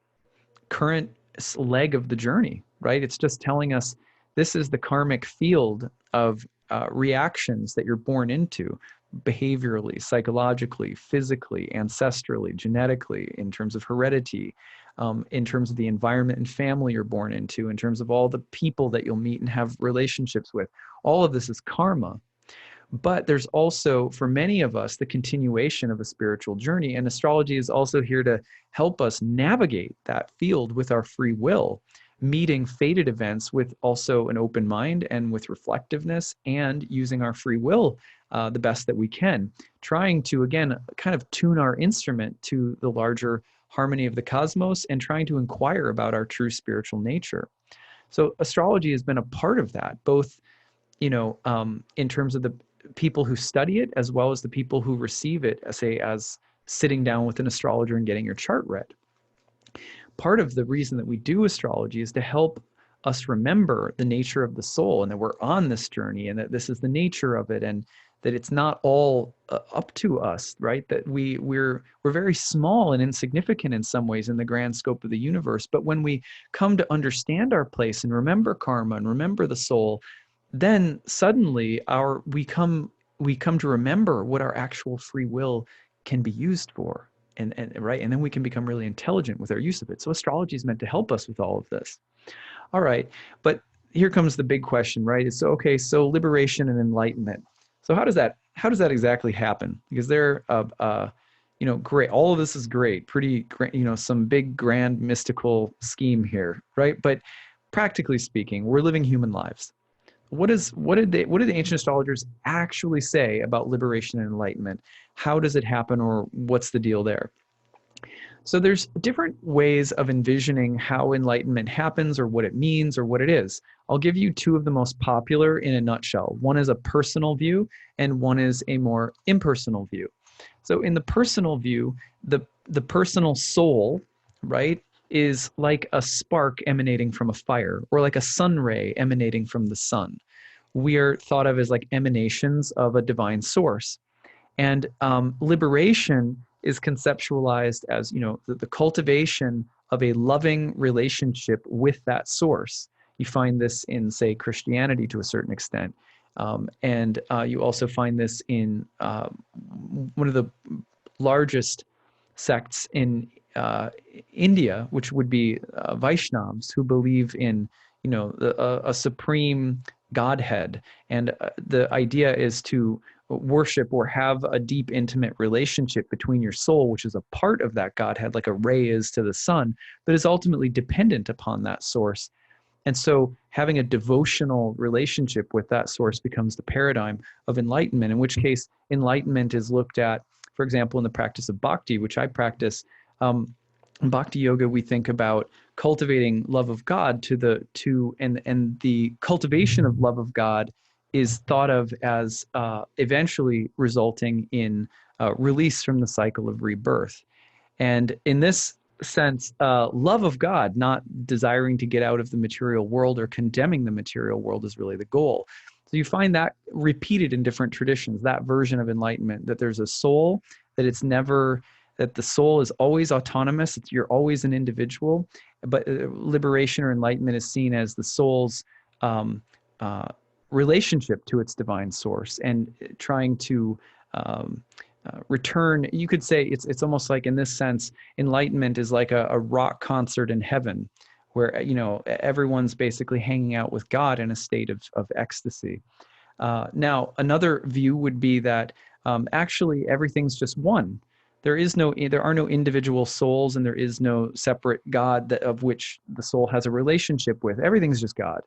current leg of the journey, right? It's just telling us this is the karmic field of reactions that you're born into, behaviorally, psychologically, physically, ancestrally, genetically, in terms of heredity, in terms of the environment and family you're born into, in terms of all the people that you'll meet and have relationships with. All of this is karma. But there's also, for many of us, the continuation of a spiritual journey. And astrology is also here to help us navigate that field with our free will, meeting fated events with also an open mind and with reflectiveness, and using our free will the best that we can, trying to, again, kind of tune our instrument to the larger harmony of the cosmos, and trying to inquire about our true spiritual nature. So astrology has been a part of that, both, in terms of the people who study it, as well as the people who receive it, as sitting down with an astrologer and getting your chart read. Part of the reason that we do astrology is to help us remember the nature of the soul, and that we're on this journey, and that this is the nature of it, and that it's not all up to us, right? That we're very small and insignificant in some ways in the grand scope of the universe. But when we come to understand our place and remember karma and remember the soul, then suddenly we come to remember what our actual free will can be used for, and right, and then we can become really intelligent with our use of it. So astrology is meant to help us with all of this. All right, but here comes the big question, right? It's okay, so liberation and enlightenment. So how does that exactly happen? Because great, all of this is great, pretty great, some big grand mystical scheme here, right? But practically speaking, we're living human lives. What did the ancient astrologers actually say about liberation and enlightenment? How does it happen, or what's the deal there? So there's different ways of envisioning how enlightenment happens or what it means or what it is. I'll give you two of the most popular in a nutshell. One is a personal view and one is a more impersonal view. So in the personal view, the personal soul, right, is like a spark emanating from a fire or like a sun ray emanating from the sun. We are thought of as like emanations of a divine source. And liberation is conceptualized as, the cultivation of a loving relationship with that source. You find this in, say, Christianity to a certain extent. And you also find this in one of the largest sects in India, which would be Vaishnavas, who believe in, a supreme Godhead. And the idea is to worship or have a deep, intimate relationship between your soul, which is a part of that Godhead, like a ray is to the sun, but is ultimately dependent upon that source. And so having a devotional relationship with that source becomes the paradigm of enlightenment, in which case enlightenment is looked at, for example, in the practice of bhakti, which I practice. In bhakti yoga, we think about cultivating love of God and the cultivation of love of God is thought of as eventually resulting in release from the cycle of rebirth. And in this sense, love of God, not desiring to get out of the material world or condemning the material world, is really the goal. So you find that repeated in different traditions, that version of enlightenment, that there's a soul, that the soul is always autonomous, you're always an individual, but liberation or enlightenment is seen as the soul's relationship to its divine source and trying to return. You could say it's almost like, in this sense, enlightenment is like a rock concert in heaven, where everyone's basically hanging out with God in a state of ecstasy. Now, another view would be that actually everything's just one. There are no individual souls, and there is no separate God of which the soul has a relationship with. Everything's just God.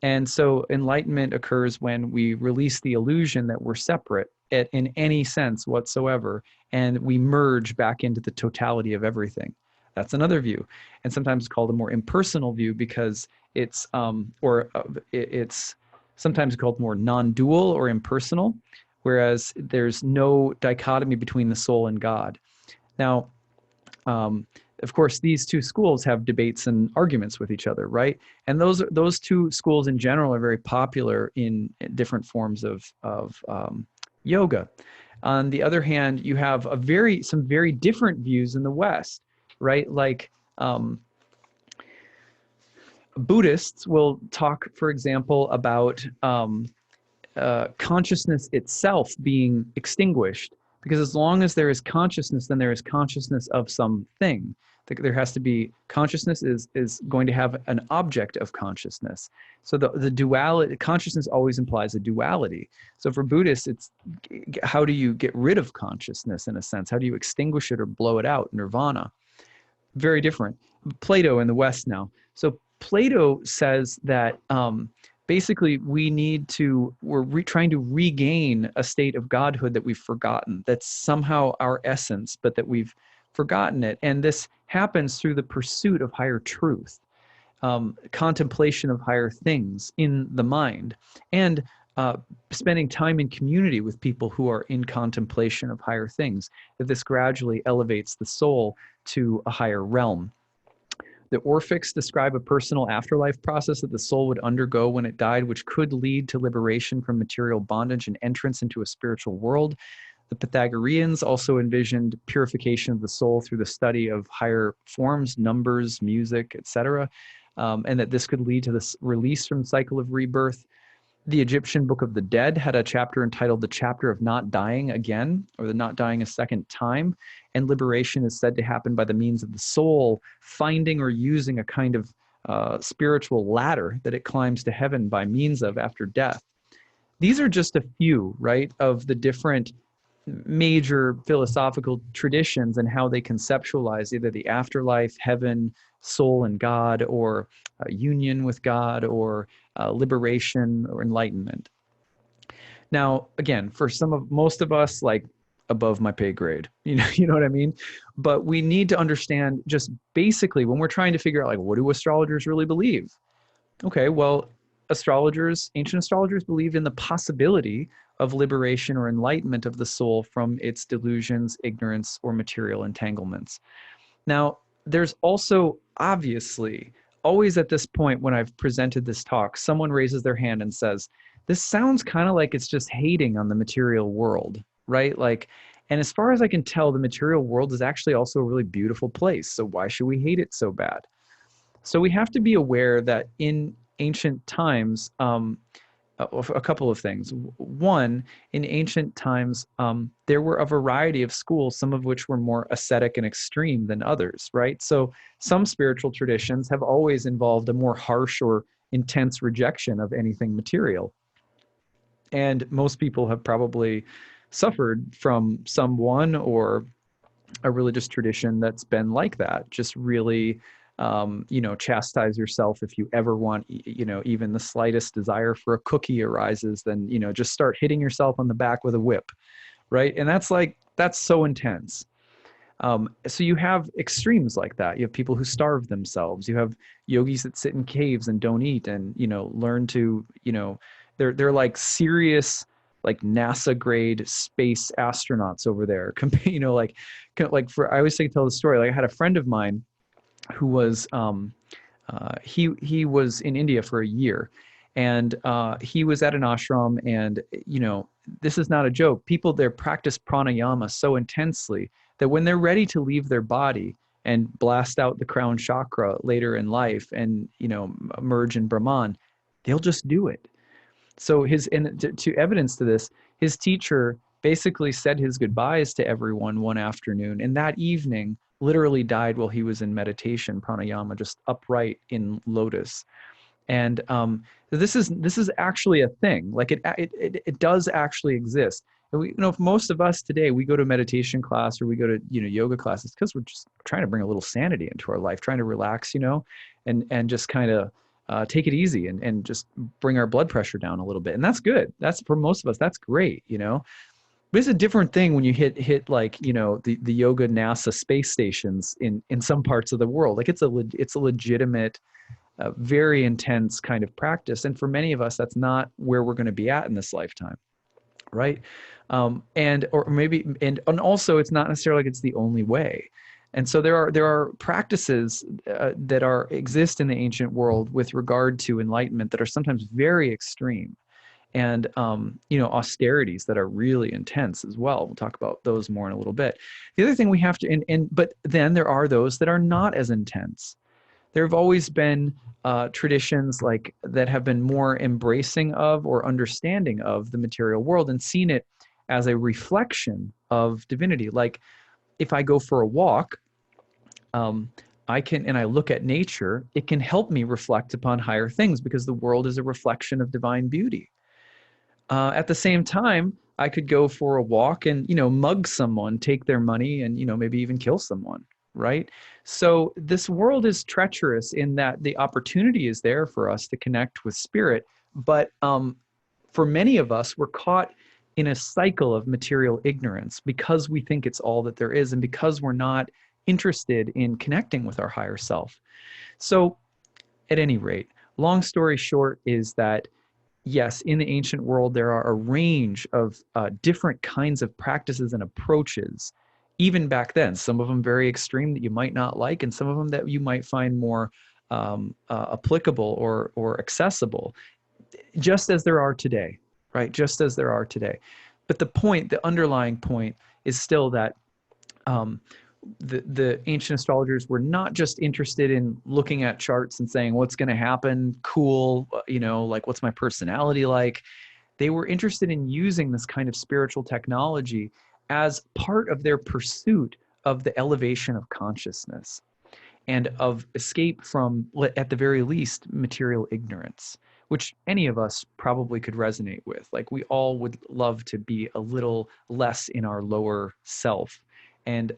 And so enlightenment occurs when we release the illusion that we're separate in any sense whatsoever, and we merge back into the totality of everything. That's another view. And sometimes it's called a more impersonal view because it's sometimes called more non-dual or impersonal, whereas there's no dichotomy between the soul and God. Now, of course, these two schools have debates and arguments with each other, right? And those two schools in general are very popular in different forms of yoga. On the other hand, you have some very different views in the West, right? Like Buddhists will talk, for example, about consciousness itself being extinguished, because as long as there is consciousness, then there is consciousness of something. There has to be consciousness is going to have an object of consciousness. So the duality, consciousness always implies a duality. So for Buddhists, it's how do you get rid of consciousness in a sense? How do you extinguish it or blow it out? Nirvana. Very different. Plato in the West now. So Plato says that basically we're trying to regain a state of godhood that we've forgotten, that's somehow our essence, but that we've forgotten it. And this happens through the pursuit of higher truth, contemplation of higher things in the mind, and spending time in community with people who are in contemplation of higher things, that this gradually elevates the soul to a higher realm. The Orphics describe a personal afterlife process that the soul would undergo when it died, which could lead to liberation from material bondage and entrance into a spiritual world. The Pythagoreans also envisioned purification of the soul through the study of higher forms, numbers, music, etc., and that this could lead to this release from the cycle of rebirth. The Egyptian Book of the Dead had a chapter entitled The Chapter of Not Dying Again, or the Not Dying a Second Time, and liberation is said to happen by the means of the soul finding or using a kind of spiritual ladder that it climbs to heaven by means of after death. These are just a few, right, of the different major philosophical traditions and how they conceptualize either the afterlife, heaven, soul and God, or union with God, or liberation or enlightenment. Now, again, for most of us, like above my pay grade. You know what I mean? But we need to understand just basically when we're trying to figure out like, what do astrologers really believe? Okay, well, ancient astrologers believe in the possibility of liberation or enlightenment of the soul from its delusions, ignorance, or material entanglements. Now, there's also obviously always at this point when I've presented this talk, someone raises their hand and says, this sounds kind of like it's just hating on the material world, right? Like, and as far as I can tell, the material world is actually also a really beautiful place. So why should we hate it so bad? So we have to be aware that in ancient times, a couple of things. One, in ancient times, there were a variety of schools, some of which were more ascetic and extreme than others, right? So some spiritual traditions have always involved a more harsh or intense rejection of anything material. And most people have probably suffered from someone or a religious tradition that's been like that. Just really, chastise yourself if you ever want, even the slightest desire for a cookie arises, then, just start hitting yourself on the back with a whip, right? And that's so intense. So you have extremes like that. You have people who starve themselves. You have yogis that sit in caves and don't eat and, learn to, they're like serious, like NASA grade space astronauts over there. I always tell the story. Like I had a friend of mine who was, he was in India for a year, and he was at an ashram, and this is not a joke. People there practice pranayama so intensely that when they're ready to leave their body and blast out the crown chakra later in life and merge in Brahman, they'll just do it. So to evidence to this, his teacher basically said his goodbyes to everyone one afternoon, and that evening literally died while he was in meditation, pranayama, just upright in lotus. And this is actually a thing. Like it does actually exist. And if most of us today, we go to meditation class or we go to yoga classes because we're just trying to bring a little sanity into our life, trying to relax, and just kind of take it easy and just bring our blood pressure down a little bit. And that's good. That's for most of us. That's great, But it's a different thing when you hit like the yoga NASA space stations in some parts of the world. Like it's a legitimate, very intense kind of practice, and for many of us, that's not where we're going to be at in this lifetime, right? And also it's not necessarily like it's the only way. And so there are practices that exist in the ancient world with regard to enlightenment that are sometimes very extreme, and austerities that are really intense as well. We'll talk about those more in a little bit. The other thing we have to, but then there are those that are not as intense. There have always been traditions like that have been more embracing of or understanding of the material world and seen it as a reflection of divinity. Like if I go for a walk, I look at nature, it can help me reflect upon higher things because the world is a reflection of divine beauty. At the same time, I could go for a walk and, mug someone, take their money, and, maybe even kill someone, right? So this world is treacherous in that the opportunity is there for us to connect with spirit. But for many of us, we're caught in a cycle of material ignorance because we think it's all that there is and because we're not interested in connecting with our higher self. So at any rate, long story short is that yes, in the ancient world, there are a range of different kinds of practices and approaches, even back then. Some of them very extreme that you might not like, and some of them that you might find more applicable or accessible, just as there are today, right? Just as there are today. But the underlying point is still that the ancient astrologers were not just interested in looking at charts and saying, what's going to happen? Cool. Like, what's my personality like? They were interested in using this kind of spiritual technology as part of their pursuit of the elevation of consciousness and of escape from, at the very least, material ignorance, which any of us probably could resonate with. Like we all would love to be a little less in our lower self. And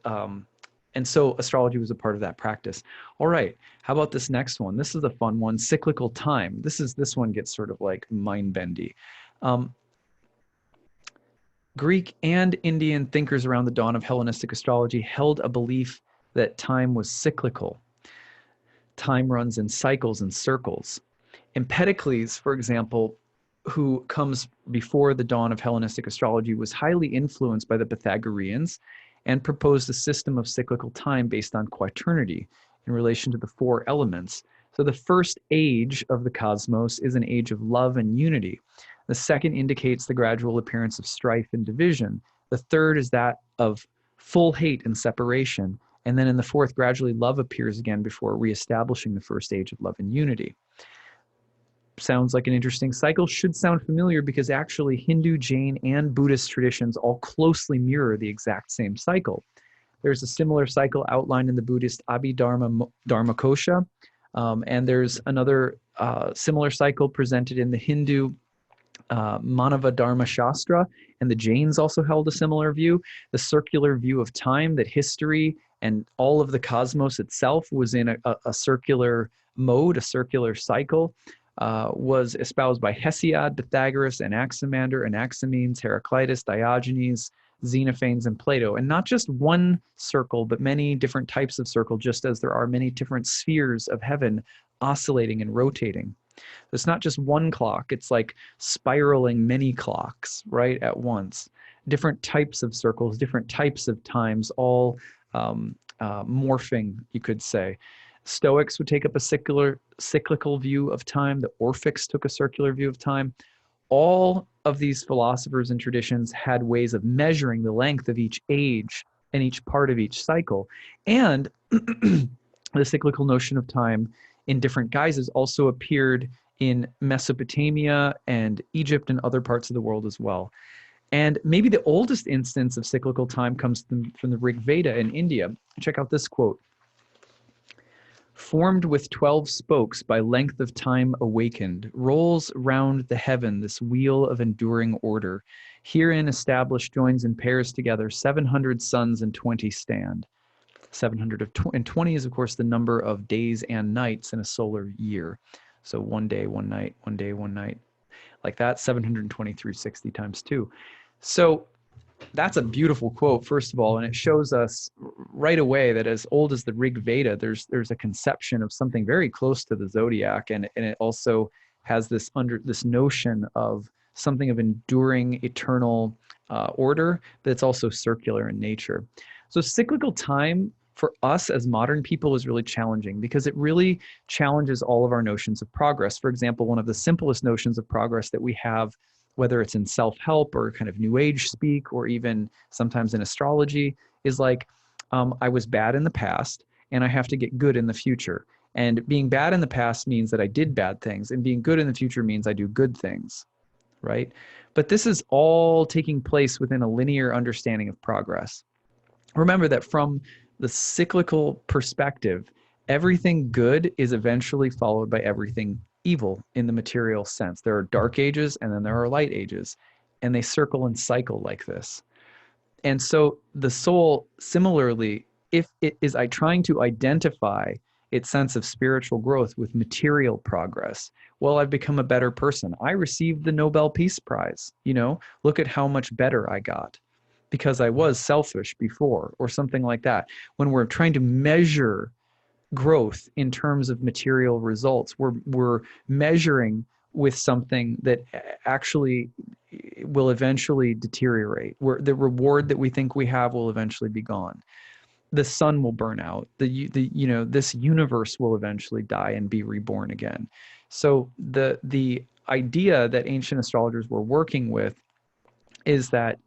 so astrology was a part of that practice. All right, how about this next one? This is a fun one, cyclical time. This one gets sort of like mind-bendy. Greek and Indian thinkers around the dawn of Hellenistic astrology held a belief that time was cyclical. Time runs in cycles and circles. Empedocles, for example, who comes before the dawn of Hellenistic astrology, was highly influenced by the Pythagoreans and proposed a system of cyclical time based on quaternity in relation to the four elements. So the first age of the cosmos is an age of love and unity. The second indicates the gradual appearance of strife and division. The third is that of full hate and separation. And then in the fourth, gradually love appears again before reestablishing the first age of love and unity. Sounds like an interesting cycle, should sound familiar because actually Hindu, Jain, and Buddhist traditions all closely mirror the exact same cycle. There's a similar cycle outlined in the Buddhist Abhidharma Dharmakosha, and there's another similar cycle presented in the Hindu Manava Dharma Shastra, and the Jains also held a similar view. The circular view of time, that history and all of the cosmos itself was in a circular mode, a circular cycle, was espoused by Hesiod, Pythagoras, Anaximander, Anaximenes, Heraclitus, Diogenes, Xenophanes, and Plato. And not just one circle, but many different types of circle, just as there are many different spheres of heaven oscillating and rotating. It's not just one clock, it's like spiraling many clocks, right, at once. Different types of circles, different types of times, all morphing, you could say. Stoics would take up a cyclical view of time. The Orphics took a circular view of time. All of these philosophers and traditions had ways of measuring the length of each age and each part of each cycle. And the cyclical notion of time in different guises also appeared in Mesopotamia and Egypt and other parts of the world as well. And maybe the oldest instance of cyclical time comes from the Rig Veda in India. Check out this quote. Formed with 12 spokes by length of time awakened, rolls round the heaven this wheel of enduring order. Herein established joins and pairs together 700 suns and 20 stand. 720 is, of course, the number of days and nights in a solar year. So 1 day, 1 night, 1 day, 1 night. Like that, 720 through 60 times 2. So that's a beautiful quote, first of all, and it shows us right away that as old as the Rig Veda, there's a conception of something very close to the zodiac, and it also has this notion of something of enduring eternal order that's also circular in nature. So cyclical time for us as modern people is really challenging because it really challenges all of our notions of progress. For example, one of the simplest notions of progress that we have, whether it's in self-help or kind of new age speak, or even sometimes in astrology, is like, I was bad in the past and I have to get good in the future. And being bad in the past means that I did bad things, and being good in the future means I do good things, right? But this is all taking place within a linear understanding of progress. Remember that from the cyclical perspective, everything good is eventually followed by everything evil in the material sense. There are dark ages and then there are light ages, and they circle and cycle like this. And so the soul, similarly, if it is trying to identify its sense of spiritual growth with material progress, well, I've become a better person. I received the Nobel Peace Prize. Look at how much better I got because I was selfish before, or something like that. When we're trying to measure growth in terms of material results, we're measuring with something that actually will eventually deteriorate, where the reward that we think we have will eventually be gone. The sun will burn out. This universe will eventually die and be reborn again. So the idea that ancient astrologers were working with is that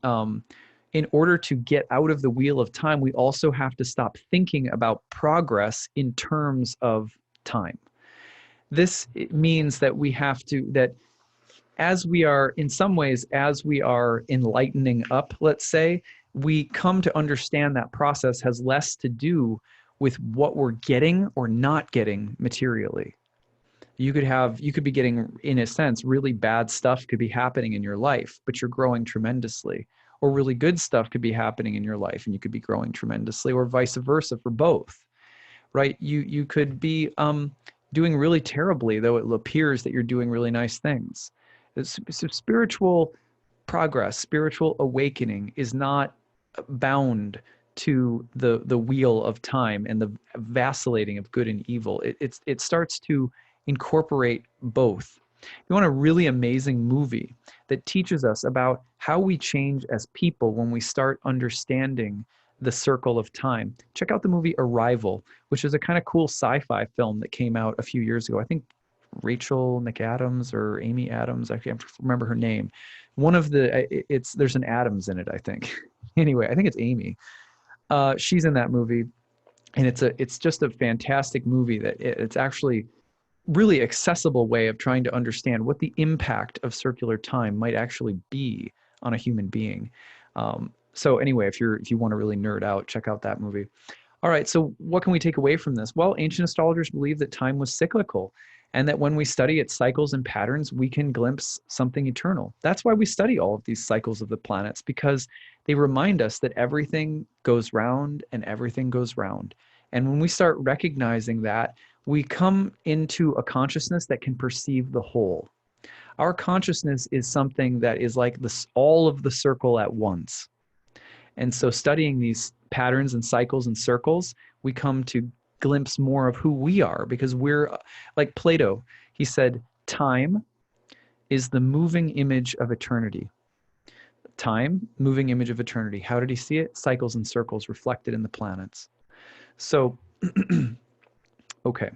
in order to get out of the wheel of time, we also have to stop thinking about progress in terms of time. This means that we have to, that as we are, in some ways, as we are enlightening up, let's say, we come to understand that process has less to do with what we're getting or not getting materially. You could be getting, in a sense, really bad stuff could be happening in your life, but you're growing tremendously. Or really good stuff could be happening in your life and you could be growing tremendously, or vice versa for both, right? You could be doing really terribly, though it appears that you're doing really nice things. So spiritual progress, spiritual awakening is not bound to the wheel of time and the vacillating of good and evil. It starts to incorporate both. You want a really amazing movie that teaches us about how we change as people when we start understanding the circle of time. Check out the movie Arrival, which is a kind of cool sci-fi film that came out a few years ago. I think Rachel McAdams or Amy Adams, I can't remember her name. One of there's an Adams in it, I think. Anyway, I think it's Amy. She's in that movie, and it's just a fantastic movie that it's actually really accessible way of trying to understand what the impact of circular time might actually be on a human being. So anyway, if you want to really nerd out, check out that movie. All right, so what can we take away from this? Well, ancient astrologers believed that time was cyclical, and that when we study its cycles and patterns, we can glimpse something eternal. That's why we study all of these cycles of the planets, because they remind us that everything goes round and everything goes round. And when we start recognizing that, we come into a consciousness that can perceive the whole. Our consciousness is something that is like all of the circle at once. And so studying these patterns and cycles and circles, we come to glimpse more of who we are, because we're like Plato. He said, time is the moving image of eternity. Time, moving image of eternity. How did he see it? Cycles and circles reflected in the planets. So, okay.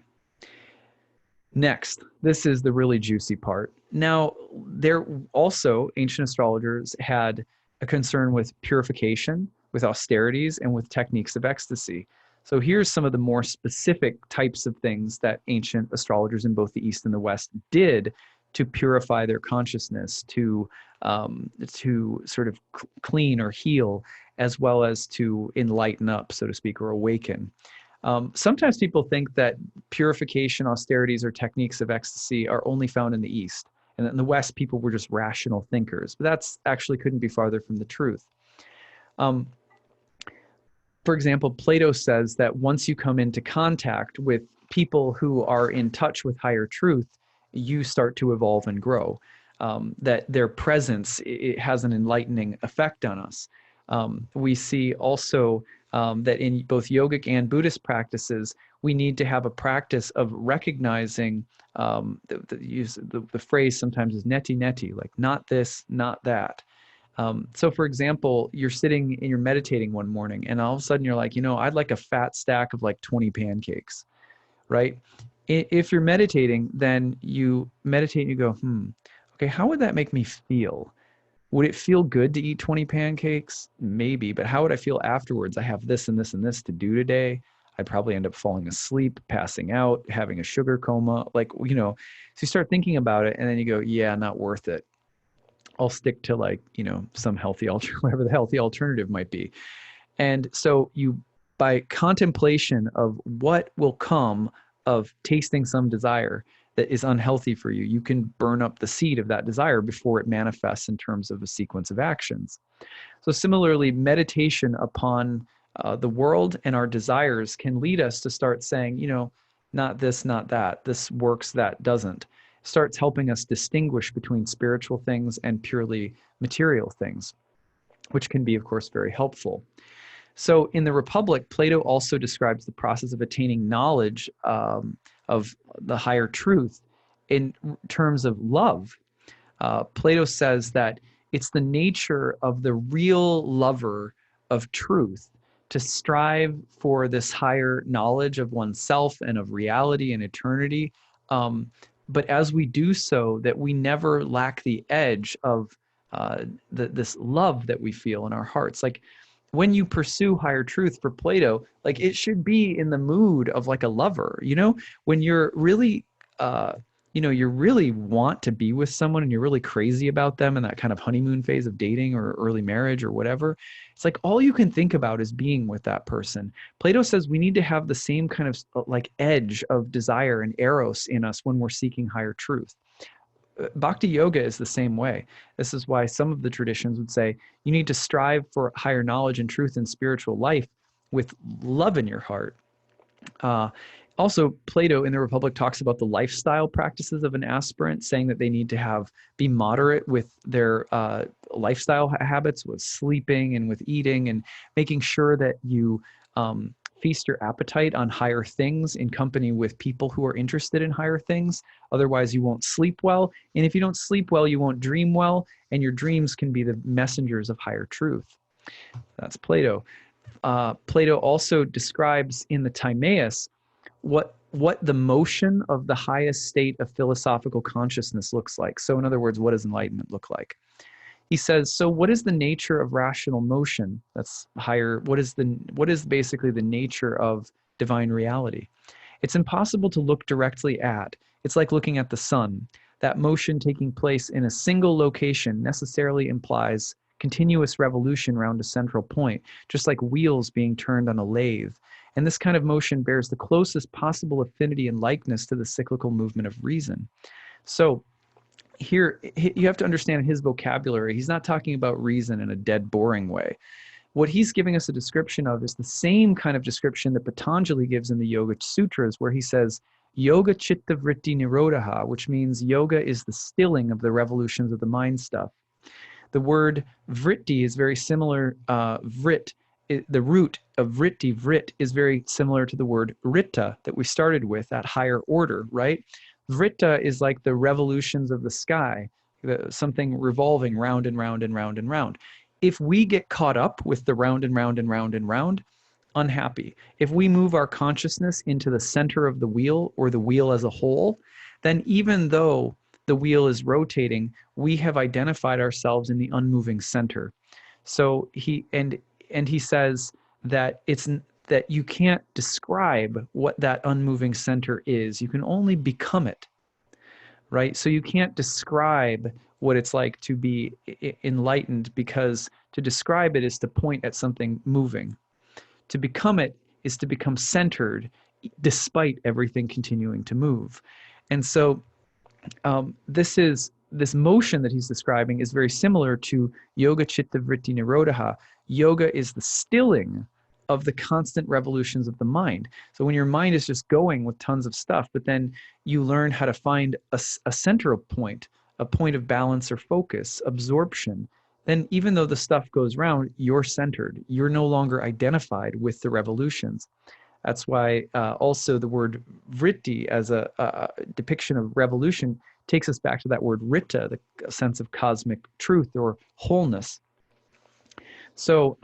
Next, this is the really juicy part. Now, there also, ancient astrologers had a concern with purification, with austerities, and with techniques of ecstasy. So here's some of the more specific types of things that ancient astrologers in both the East and the West did to purify their consciousness, to sort of clean or heal, as well as to enlighten up, so to speak, or awaken. Sometimes people think that purification, austerities, or techniques of ecstasy are only found in the East, and that in the West, people were just rational thinkers. But that's actually couldn't be farther from the truth. For example, Plato says that once you come into contact with people who are in touch with higher truth, you start to evolve and grow. That their presence, it has an enlightening effect on us. We see also that in both yogic and Buddhist practices, we need to have a practice of recognizing the phrase sometimes is neti neti, like not this, not that. So for example, you're sitting and you're meditating one morning, and all of a sudden you're like, I'd like a fat stack of like 20 pancakes, right? If you're meditating, then you meditate and you go, okay, how would that make me feel? Would it feel good to eat 20 pancakes? Maybe, but how would I feel afterwards? I have this and this and this to do today. I'd probably end up falling asleep, passing out, having a sugar coma. So you start thinking about it, and then you go, yeah, not worth it. I'll stick to some healthy whatever the healthy alternative might be. And so by contemplation of what will come of tasting some desire that is unhealthy for you, you can burn up the seed of that desire before it manifests in terms of a sequence of actions. So similarly, meditation upon the world and our desires can lead us to start saying, not this, not that. This works, that doesn't. Starts helping us distinguish between spiritual things and purely material things, which can be, of course, very helpful. So in the Republic, Plato also describes the process of attaining knowledge of the higher truth in terms of love. Plato says that it's the nature of the real lover of truth to strive for this higher knowledge of oneself and of reality and eternity. But as we do so, that we never lack the edge of this love that we feel in our hearts. Like when you pursue higher truth for Plato, like it should be in the mood of like a lover, when you're really, you really want to be with someone and you're really crazy about them in that kind of honeymoon phase of dating or early marriage or whatever. It's like all you can think about is being with that person. Plato says we need to have the same kind of like edge of desire and eros in us when we're seeking higher truth. Bhakti yoga is the same way. This is why some of the traditions would say you need to strive for higher knowledge and truth in spiritual life with love in your heart. Also, Plato in the Republic talks about the lifestyle practices of an aspirant, saying that they need to be moderate with their lifestyle habits, with sleeping and with eating, and making sure that you feast your appetite on higher things in company with people who are interested in higher things. Otherwise, you won't sleep well. And if you don't sleep well, you won't dream well, and your dreams can be the messengers of higher truth. That's Plato. Plato also describes in the Timaeus what the motion of the highest state of philosophical consciousness looks like. So in other words, what does enlightenment look like? He says, so what is the nature of rational motion? That's higher. What is basically the nature of divine reality? It's impossible to look directly at. It's like looking at the sun. That motion taking place in a single location necessarily implies continuous revolution around a central point, just like wheels being turned on a lathe. And this kind of motion bears the closest possible affinity and likeness to the cyclical movement of reason. So here, you have to understand his vocabulary. He's not talking about reason in a dead, boring way. What he's giving us a description of is the same kind of description that Patanjali gives in the Yoga Sutras, where he says, Yoga Chitta Vritti Nirodha, which means yoga is the stilling of the revolutions of the mind stuff. The word vritti is very similar. Vrit, the root of vritti, vrit, is very similar to the word ritta that we started with, that higher order, right? Vritta is like the revolutions of the sky, something revolving round and round and round and round. If we get caught up with the round and round and round and round, unhappy. If we move our consciousness into the center of the wheel or the wheel as a whole, then even though the wheel is rotating, we have identified ourselves in the unmoving center. So he says that that you can't describe what that unmoving center is. You can only become it, right? So you can't describe what it's like to be enlightened, because to describe it is to point at something moving. To become it is to become centered despite everything continuing to move. And so this motion that he's describing is very similar to Yoga Chitta Vritti Nirodha. Yoga is the stilling of the constant revolutions of the mind. So when your mind is just going with tons of stuff, but then you learn how to find a central point, a point of balance or focus, absorption, then even though the stuff goes round, you're centered. You're no longer identified with the revolutions. That's why also the word vritti as a depiction of revolution takes us back to that word ritta, the sense of cosmic truth or wholeness. So,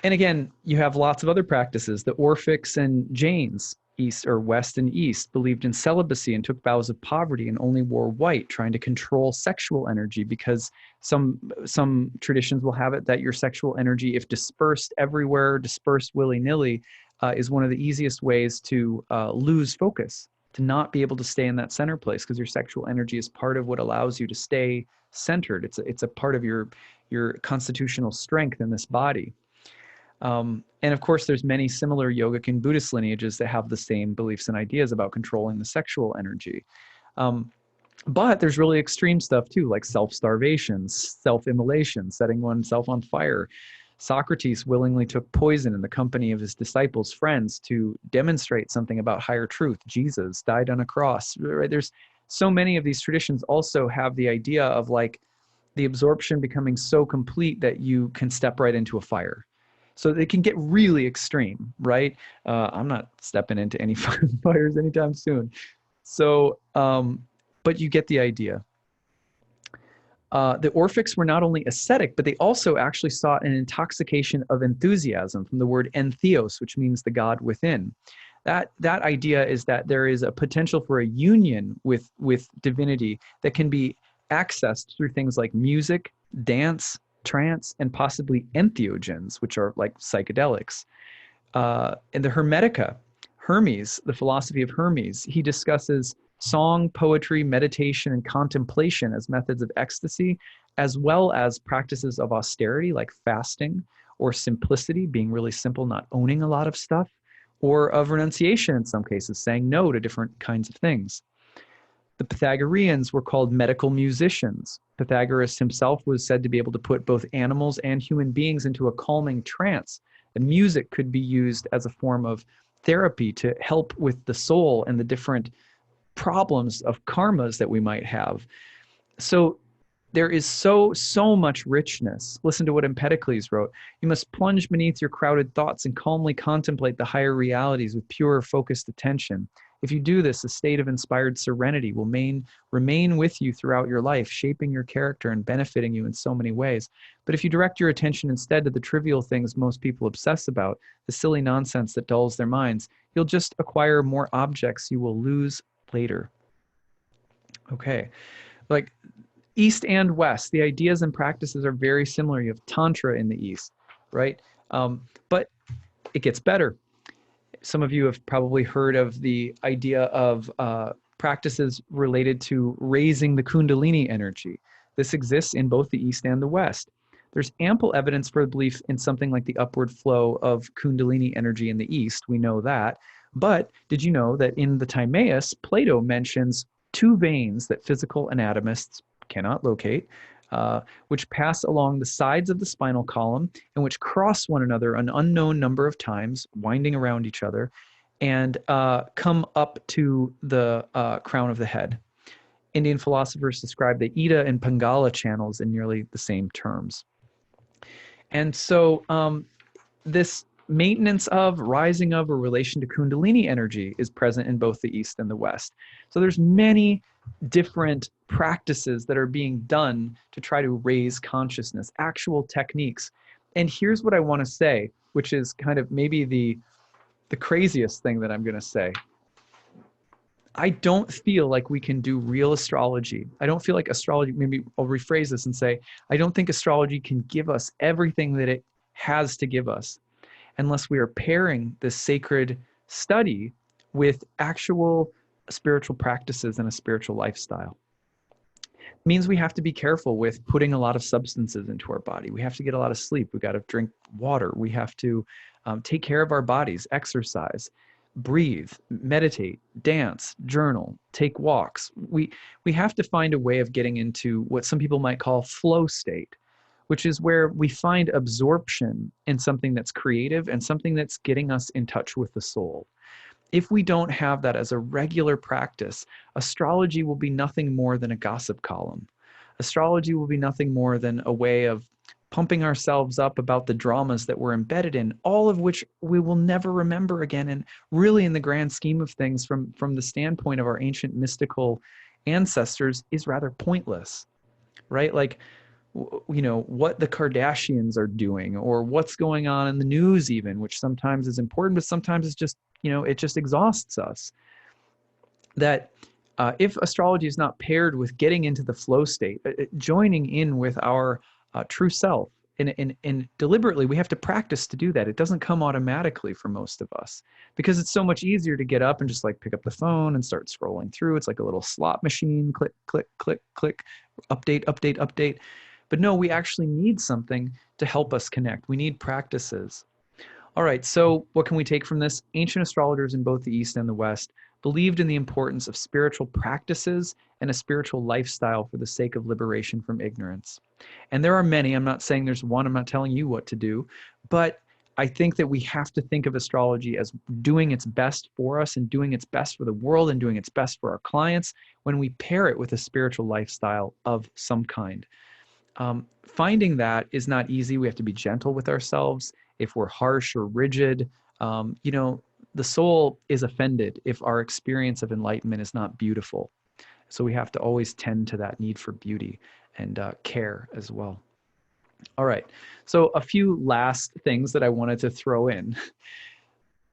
and again, you have lots of other practices. The Orphics and Jains, East or West and East, believed in celibacy and took vows of poverty and only wore white, trying to control sexual energy, because some traditions will have it that your sexual energy, if dispersed everywhere, dispersed willy-nilly, is one of the easiest ways to lose focus, to not be able to stay in that center place, because your sexual energy is part of what allows you to stay centered. It's a part of your constitutional strength in this body. And of course, there's many similar yogic and Buddhist lineages that have the same beliefs and ideas about controlling the sexual energy. But there's really extreme stuff too, like self-starvation, self-immolation, setting oneself on fire. Socrates willingly took poison in the company of his disciples' friends to demonstrate something about higher truth. Jesus died on a cross. Right? There's so many of these traditions also have the idea of like the absorption becoming so complete that you can step right into a fire. So they can get really extreme, right? I'm not stepping into any fires anytime soon. So, but you get the idea. The Orphics were not only ascetic, but they also actually sought an intoxication of enthusiasm, from the word entheos, which means the God within. That idea is that there is a potential for a union with divinity that can be accessed through things like music, dance, trance, and possibly entheogens, which are like psychedelics. In the Hermetica, Hermes, the philosophy of Hermes, he discusses song, poetry, meditation, and contemplation as methods of ecstasy, as well as practices of austerity like fasting, or simplicity, being really simple, not owning a lot of stuff, or of renunciation in some cases, saying no to different kinds of things. The Pythagoreans were called medical musicians. Pythagoras himself was said to be able to put both animals and human beings into a calming trance. And music could be used as a form of therapy to help with the soul and the different problems of karmas that we might have. So there is so much richness. Listen to what Empedocles wrote. You must plunge beneath your crowded thoughts and calmly contemplate the higher realities with pure, focused attention. If you do this, a state of inspired serenity will remain with you throughout your life, shaping your character and benefiting you in so many ways. But if you direct your attention instead to the trivial things most people obsess about, the silly nonsense that dulls their minds, you'll just acquire more objects you will lose later. Okay, like East and West, the ideas and practices are very similar. You have Tantra in the East, right? But it gets better. Some of you have probably heard of the idea of practices related to raising the Kundalini energy. This exists in both the East and the West. There's ample evidence for a belief in something like the upward flow of Kundalini energy in the East. We know that. But did you know that in the Timaeus, Plato mentions two veins that physical anatomists cannot locate, which pass along the sides of the spinal column and which cross one another an unknown number of times, winding around each other, and come up to the crown of the head. Indian philosophers describe the Ida and Pingala channels in nearly the same terms. And so this maintenance of, rising of, or relation to Kundalini energy is present in both the East and the West. So there's many different practices that are being done to try to raise consciousness, actual techniques. And here's what I want to say, which is kind of maybe the craziest thing that I'm going to say. I don't feel like we can do real astrology. I don't feel like astrology, maybe I'll rephrase this and say, I don't think astrology can give us everything that it has to give us unless we are pairing this sacred study with actual spiritual practices and a spiritual lifestyle. It means we have to be careful with putting a lot of substances into our body. We have to get a lot of sleep. We got to drink water. We have to take care of our bodies, exercise, breathe, meditate, dance, journal, take walks. We have to find a way of getting into what some people might call flow state, which is where we find absorption in something that's creative and something that's getting us in touch with the soul. If we don't have that as a regular practice, astrology will be nothing more than a gossip column. Astrology will be nothing more than a way of pumping ourselves up about the dramas that we're embedded in, all of which we will never remember again. And really, in the grand scheme of things, from the standpoint of our ancient mystical ancestors, is rather pointless, right? Like, you know, what the Kardashians are doing or what's going on in the news even, which sometimes is important, but sometimes it's just, you know, it just exhausts us. That if astrology is not paired with getting into the flow state, joining in with our true self, and deliberately, we have to practice to do that. It doesn't come automatically for most of us because it's so much easier to get up and just like pick up the phone and start scrolling through. It's like a little slot machine, click, click, click, click, update, update, update. But no, we actually need something to help us connect. We need practices. All right, so what can we take from this? Ancient astrologers in both the East and the West believed in the importance of spiritual practices and a spiritual lifestyle for the sake of liberation from ignorance. And there are many. I'm not saying there's one. I'm not telling you what to do. But I think that we have to think of astrology as doing its best for us and doing its best for the world and doing its best for our clients when we pair it with a spiritual lifestyle of some kind. Finding that is not easy. We have to be gentle with ourselves. If we're harsh or rigid, you know, the soul is offended if our experience of enlightenment is not beautiful. So we have to always tend to that need for beauty and care as well. All right. So a few last things that I wanted to throw in.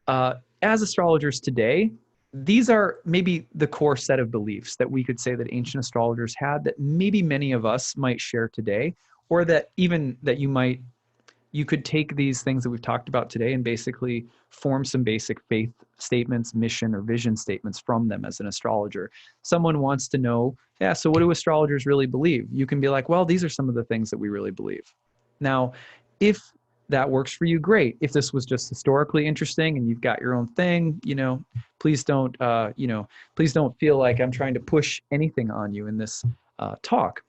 As astrologers today, these are maybe the core set of beliefs that we could say that ancient astrologers had that maybe many of us might share today, or that even that you could take these things that we've talked about today and basically form some basic faith statements, mission, or vision statements from them as an astrologer. Someone wants to know, yeah, so what do astrologers really believe? You can be like, well, these are some of the things that we really believe. Now, if that works for you, great. If this was just historically interesting and you've got your own thing, you know, please don't feel like I'm trying to push anything on you in this talk.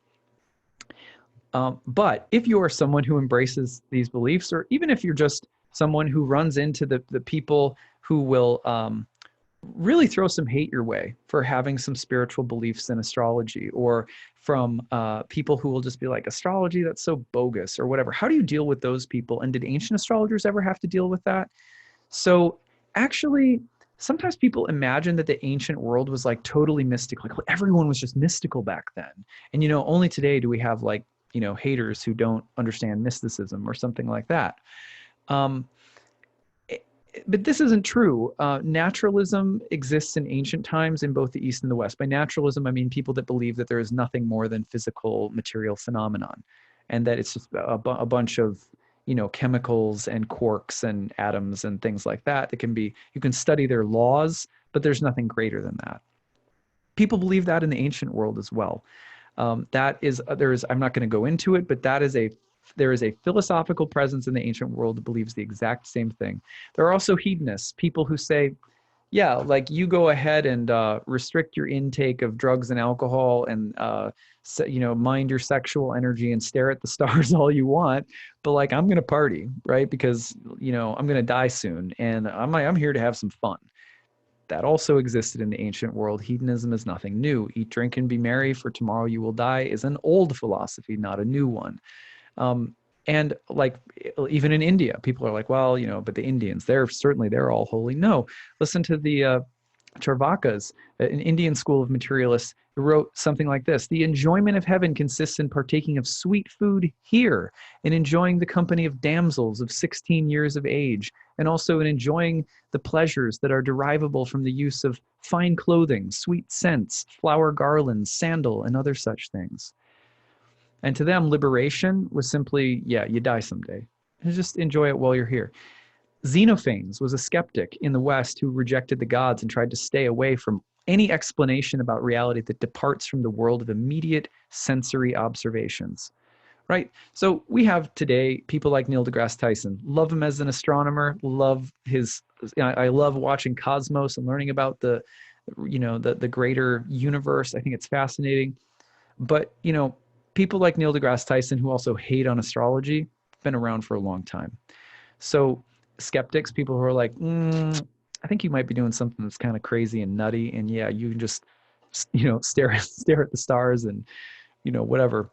But if you are someone who embraces these beliefs, or even if you're just someone who runs into the people who will really throw some hate your way for having some spiritual beliefs in astrology, or from people who will just be like, astrology, that's so bogus, or whatever. How do you deal with those people? And did ancient astrologers ever have to deal with that? So actually, sometimes people imagine that the ancient world was like totally mystical. Like everyone was just mystical back then. And, you know, only today do we have like, you know, haters who don't understand mysticism or something like that. Um, but this isn't true. Naturalism exists in ancient times in both the East and the West. By naturalism, I mean people that believe that there is nothing more than physical material phenomenon, and that it's just a bunch of, you know, chemicals and quarks and atoms and things like that that can be, you can study their laws, but there's nothing greater than that. People believe that in the ancient world as well. That is, I'm not going to go into it, but there is a philosophical presence in the ancient world that believes the exact same thing. There are also hedonists, people who say, yeah, like you go ahead and restrict your intake of drugs and alcohol, and you know, mind your sexual energy and stare at the stars all you want, but like I'm gonna party, right? Because, you know, I'm gonna die soon, and I'm here to have some fun. That also existed in the ancient world. Hedonism is nothing new. Eat, drink, and be merry, for tomorrow you will die is an old philosophy, not a new one. And like even in India, people are like, well, you know, but the Indians, they're all holy. No, listen to the Charvakas, an Indian school of materialists, who wrote something like this: the enjoyment of heaven consists in partaking of sweet food here, in enjoying the company of damsels of 16 years of age, and also in enjoying the pleasures that are derivable from the use of fine clothing, sweet scents, flower garlands, sandal, and other such things. And to them, liberation was simply, yeah, you die someday, and just enjoy it while you're here. Xenophanes was a skeptic in the West who rejected the gods and tried to stay away from any explanation about reality that departs from the world of immediate sensory observations. Right? So we have today people like Neil deGrasse Tyson. Love him as an astronomer. I love watching Cosmos and learning about the, you know, the greater universe. I think it's fascinating. But, you know, people like Neil deGrasse Tyson, who also hate on astrology, have been around for a long time. So skeptics, people who are like, I think you might be doing something that's kind of crazy and nutty, and yeah, you can just, you know, stare at the stars and, you know, whatever,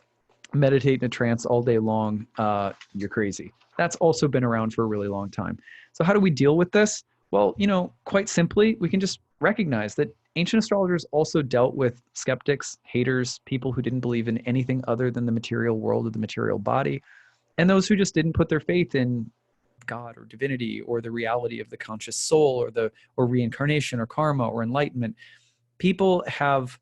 meditate in a trance all day long. You're crazy. That's also been around for a really long time. So how do we deal with this? Well, you know, quite simply, we can just recognize that ancient astrologers also dealt with skeptics, haters, people who didn't believe in anything other than the material world or the material body, and those who just didn't put their faith in God or divinity or the reality of the conscious soul, or reincarnation or karma or enlightenment. People have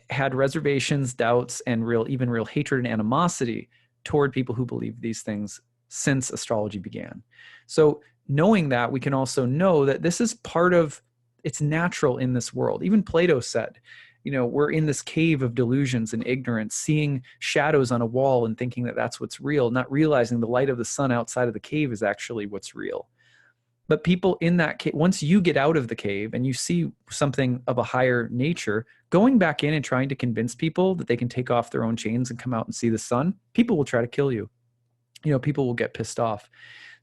had reservations, doubts, and even real hatred and animosity toward people who believe these things since astrology began. So knowing that, we can also know that this is part of, it's natural in this world. Even Plato said, you know, we're in this cave of delusions and ignorance, seeing shadows on a wall and thinking that that's what's real, not realizing the light of the sun outside of the cave is actually what's real. But people in that cave, once you get out of the cave and you see something of a higher nature, going back in and trying to convince people that they can take off their own chains and come out and see the sun, people will try to kill you. You know, people will get pissed off.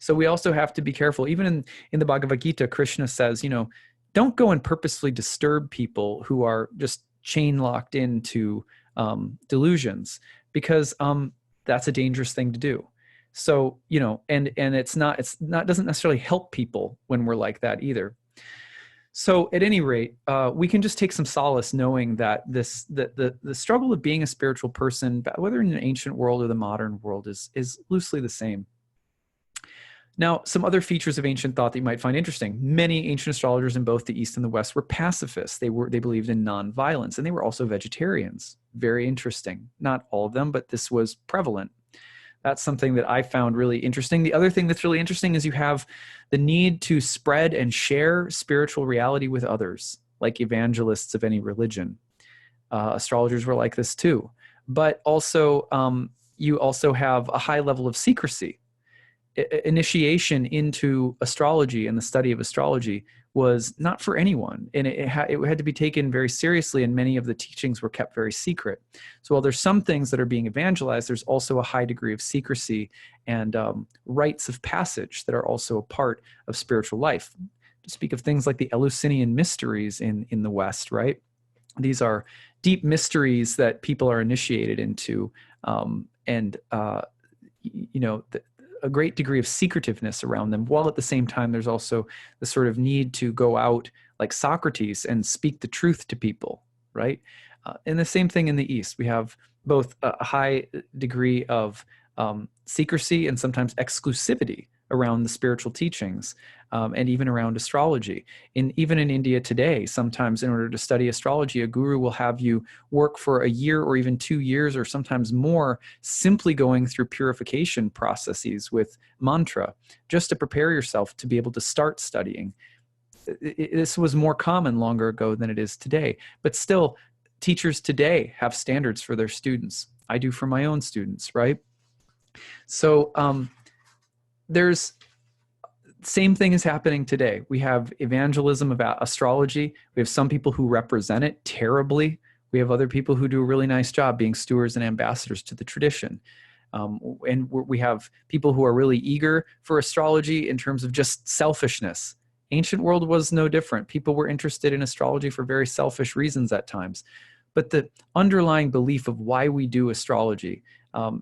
So we also have to be careful. Even in the Bhagavad Gita, Krishna says, you know, don't go and purposely disturb people who are just chain locked into delusions, because that's a dangerous thing to do. So, you know, and it's not doesn't necessarily help people when we're like that either. So at any rate, we can just take some solace knowing that the struggle of being a spiritual person, whether in an ancient world or the modern world, is loosely the same. Now, some other features of ancient thought that you might find interesting. Many ancient astrologers in both the East and the West were pacifists. They believed in nonviolence, and they were also vegetarians. Very interesting. Not all of them, but this was prevalent. That's something that I found really interesting. The other thing that's really interesting is you have the need to spread and share spiritual reality with others, like evangelists of any religion. Astrologers were like this too. But also, you also have a high level of secrecy. Initiation into astrology and the study of astrology was not for anyone, and it had to be taken very seriously, and many of the teachings were kept very secret. So while there's some things that are being evangelized, there's also a high degree of secrecy and rites of passage that are also a part of spiritual life. speak of things like the Eleusinian mysteries in the West, right? These are deep mysteries that people are initiated into, and a great degree of secretiveness around them, while at the same time there's also the sort of need to go out like Socrates and speak the truth to people, right? And the same thing in the East. We have both a high degree of secrecy and sometimes exclusivity around the spiritual teachings, and even around astrology. Even in India today, sometimes in order to study astrology, a guru will have you work for a year or even 2 years or sometimes more, simply going through purification processes with mantra, just to prepare yourself to be able to start studying. This was more common longer ago than it is today, but still, teachers today have standards for their students. I do for my own students, right? So there's same thing is happening today. We have evangelism about astrology. We have some people who represent it terribly. We have other people who do a really nice job being stewards and ambassadors to the tradition. And we have people who are really eager for astrology in terms of just selfishness. Ancient world was no different. People were interested in astrology for very selfish reasons at times. But the underlying belief of why we do astrology,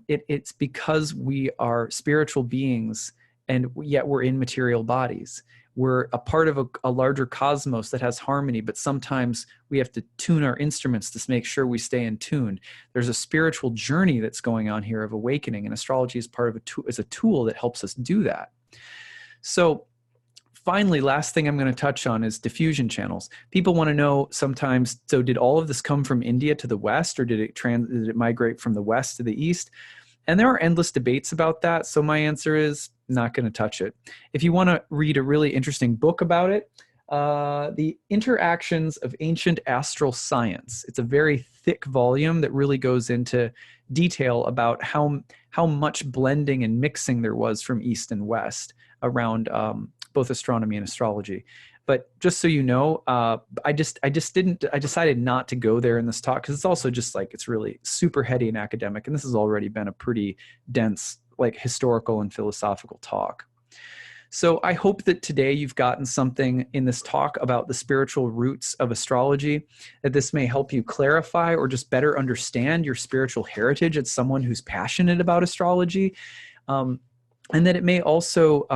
it's because we are spiritual beings, and yet we're in material bodies. We're a part of a larger cosmos that has harmony, but sometimes we have to tune our instruments to make sure we stay in tune. There's a spiritual journey that's going on here of awakening, and astrology is part of is a tool that helps us do that. So finally, last thing I'm going to touch on is diffusion channels. People want to know sometimes, so did all of this come from India to the West, or did it migrate from the West to the East? And there are endless debates about that. So my answer is not going to touch it. If you want to read a really interesting book about it, The Interactions of Ancient Astral Science. It's a very thick volume that really goes into detail about how much blending and mixing there was from East and West around both astronomy and astrology. But just so you know, I decided not to go there in this talk because it's also just like, it's really super heady and academic. And this has already been a pretty dense, like historical and philosophical talk. So I hope that today you've gotten something in this talk about the spiritual roots of astrology, that this may help you clarify or just better understand your spiritual heritage as someone who's passionate about astrology. And that it may also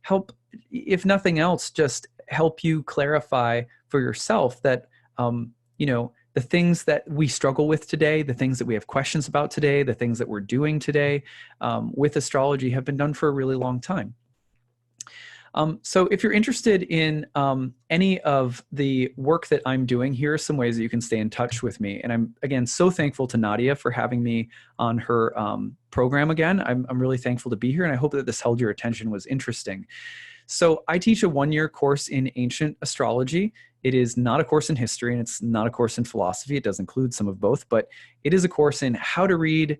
help, if nothing else, just help you clarify for yourself that, the things that we struggle with today, the things that we have questions about today, the things that we're doing today with astrology have been done for a really long time. So if you're interested in any of the work that I'm doing, here are some ways that you can stay in touch with me. And I'm, again, so thankful to Nadia for having me on her program again. I'm really thankful to be here, and I hope that this held your attention, was interesting. So I teach a one-year course in ancient astrology. It is not a course in history, and it's not a course in philosophy. It does include some of both, but it is a course in how to read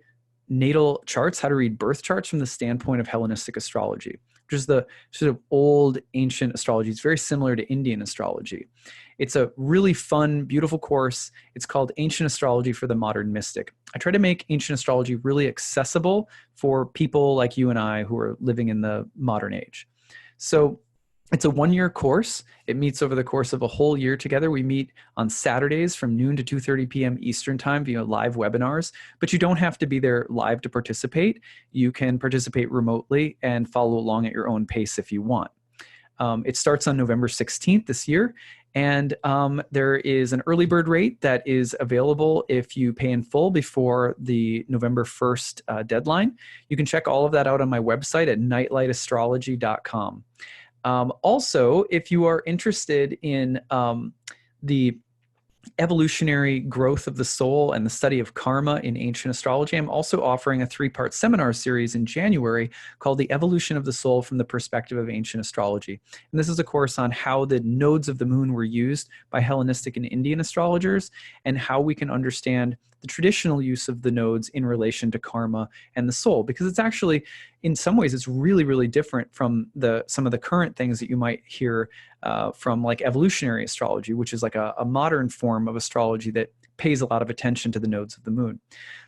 natal charts, how to read birth charts from the standpoint of Hellenistic astrology, which is the sort of old ancient astrology. It's very similar to Indian astrology. It's a really fun, beautiful course. It's called Ancient Astrology for the Modern Mystic. I try to make ancient astrology really accessible for people like you and I who are living in the modern age. So it's a one-year course. It meets over the course of a whole year together. We meet on Saturdays from noon to 2:30 p.m. Eastern time via live webinars, but you don't have to be there live to participate. You can participate remotely and follow along at your own pace if you want. It starts on November 16th this year, and there is an early bird rate that is available if you pay in full before the November 1st deadline. You can check all of that out on my website at nightlightastrology.com. Also, if you are interested in the evolutionary growth of the soul and the study of karma in ancient astrology, I'm also offering a 3-part seminar series in January called The Evolution of the Soul from the Perspective of Ancient Astrology. And this is a course on how the nodes of the moon were used by Hellenistic and Indian astrologers, and how we can understand the traditional use of the nodes in relation to karma and the soul, because it's actually, in some ways, it's really, really different from some of the current things that you might hear from like evolutionary astrology, which is like a modern form of astrology that pays a lot of attention to the nodes of the moon.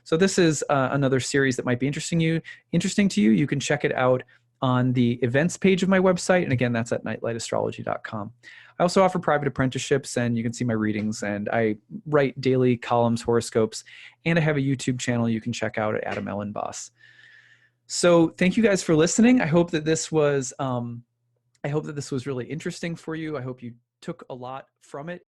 So this is another series that might be interesting to you. You can check it out on the events page of my website. And again, that's at nightlightastrology.com. I also offer private apprenticeships, and you can see my readings, and I write daily columns, horoscopes, and I have a YouTube channel you can check out at Adam Ellen Boss. So thank you guys for listening. I hope that this was really interesting for you. I hope you took a lot from it.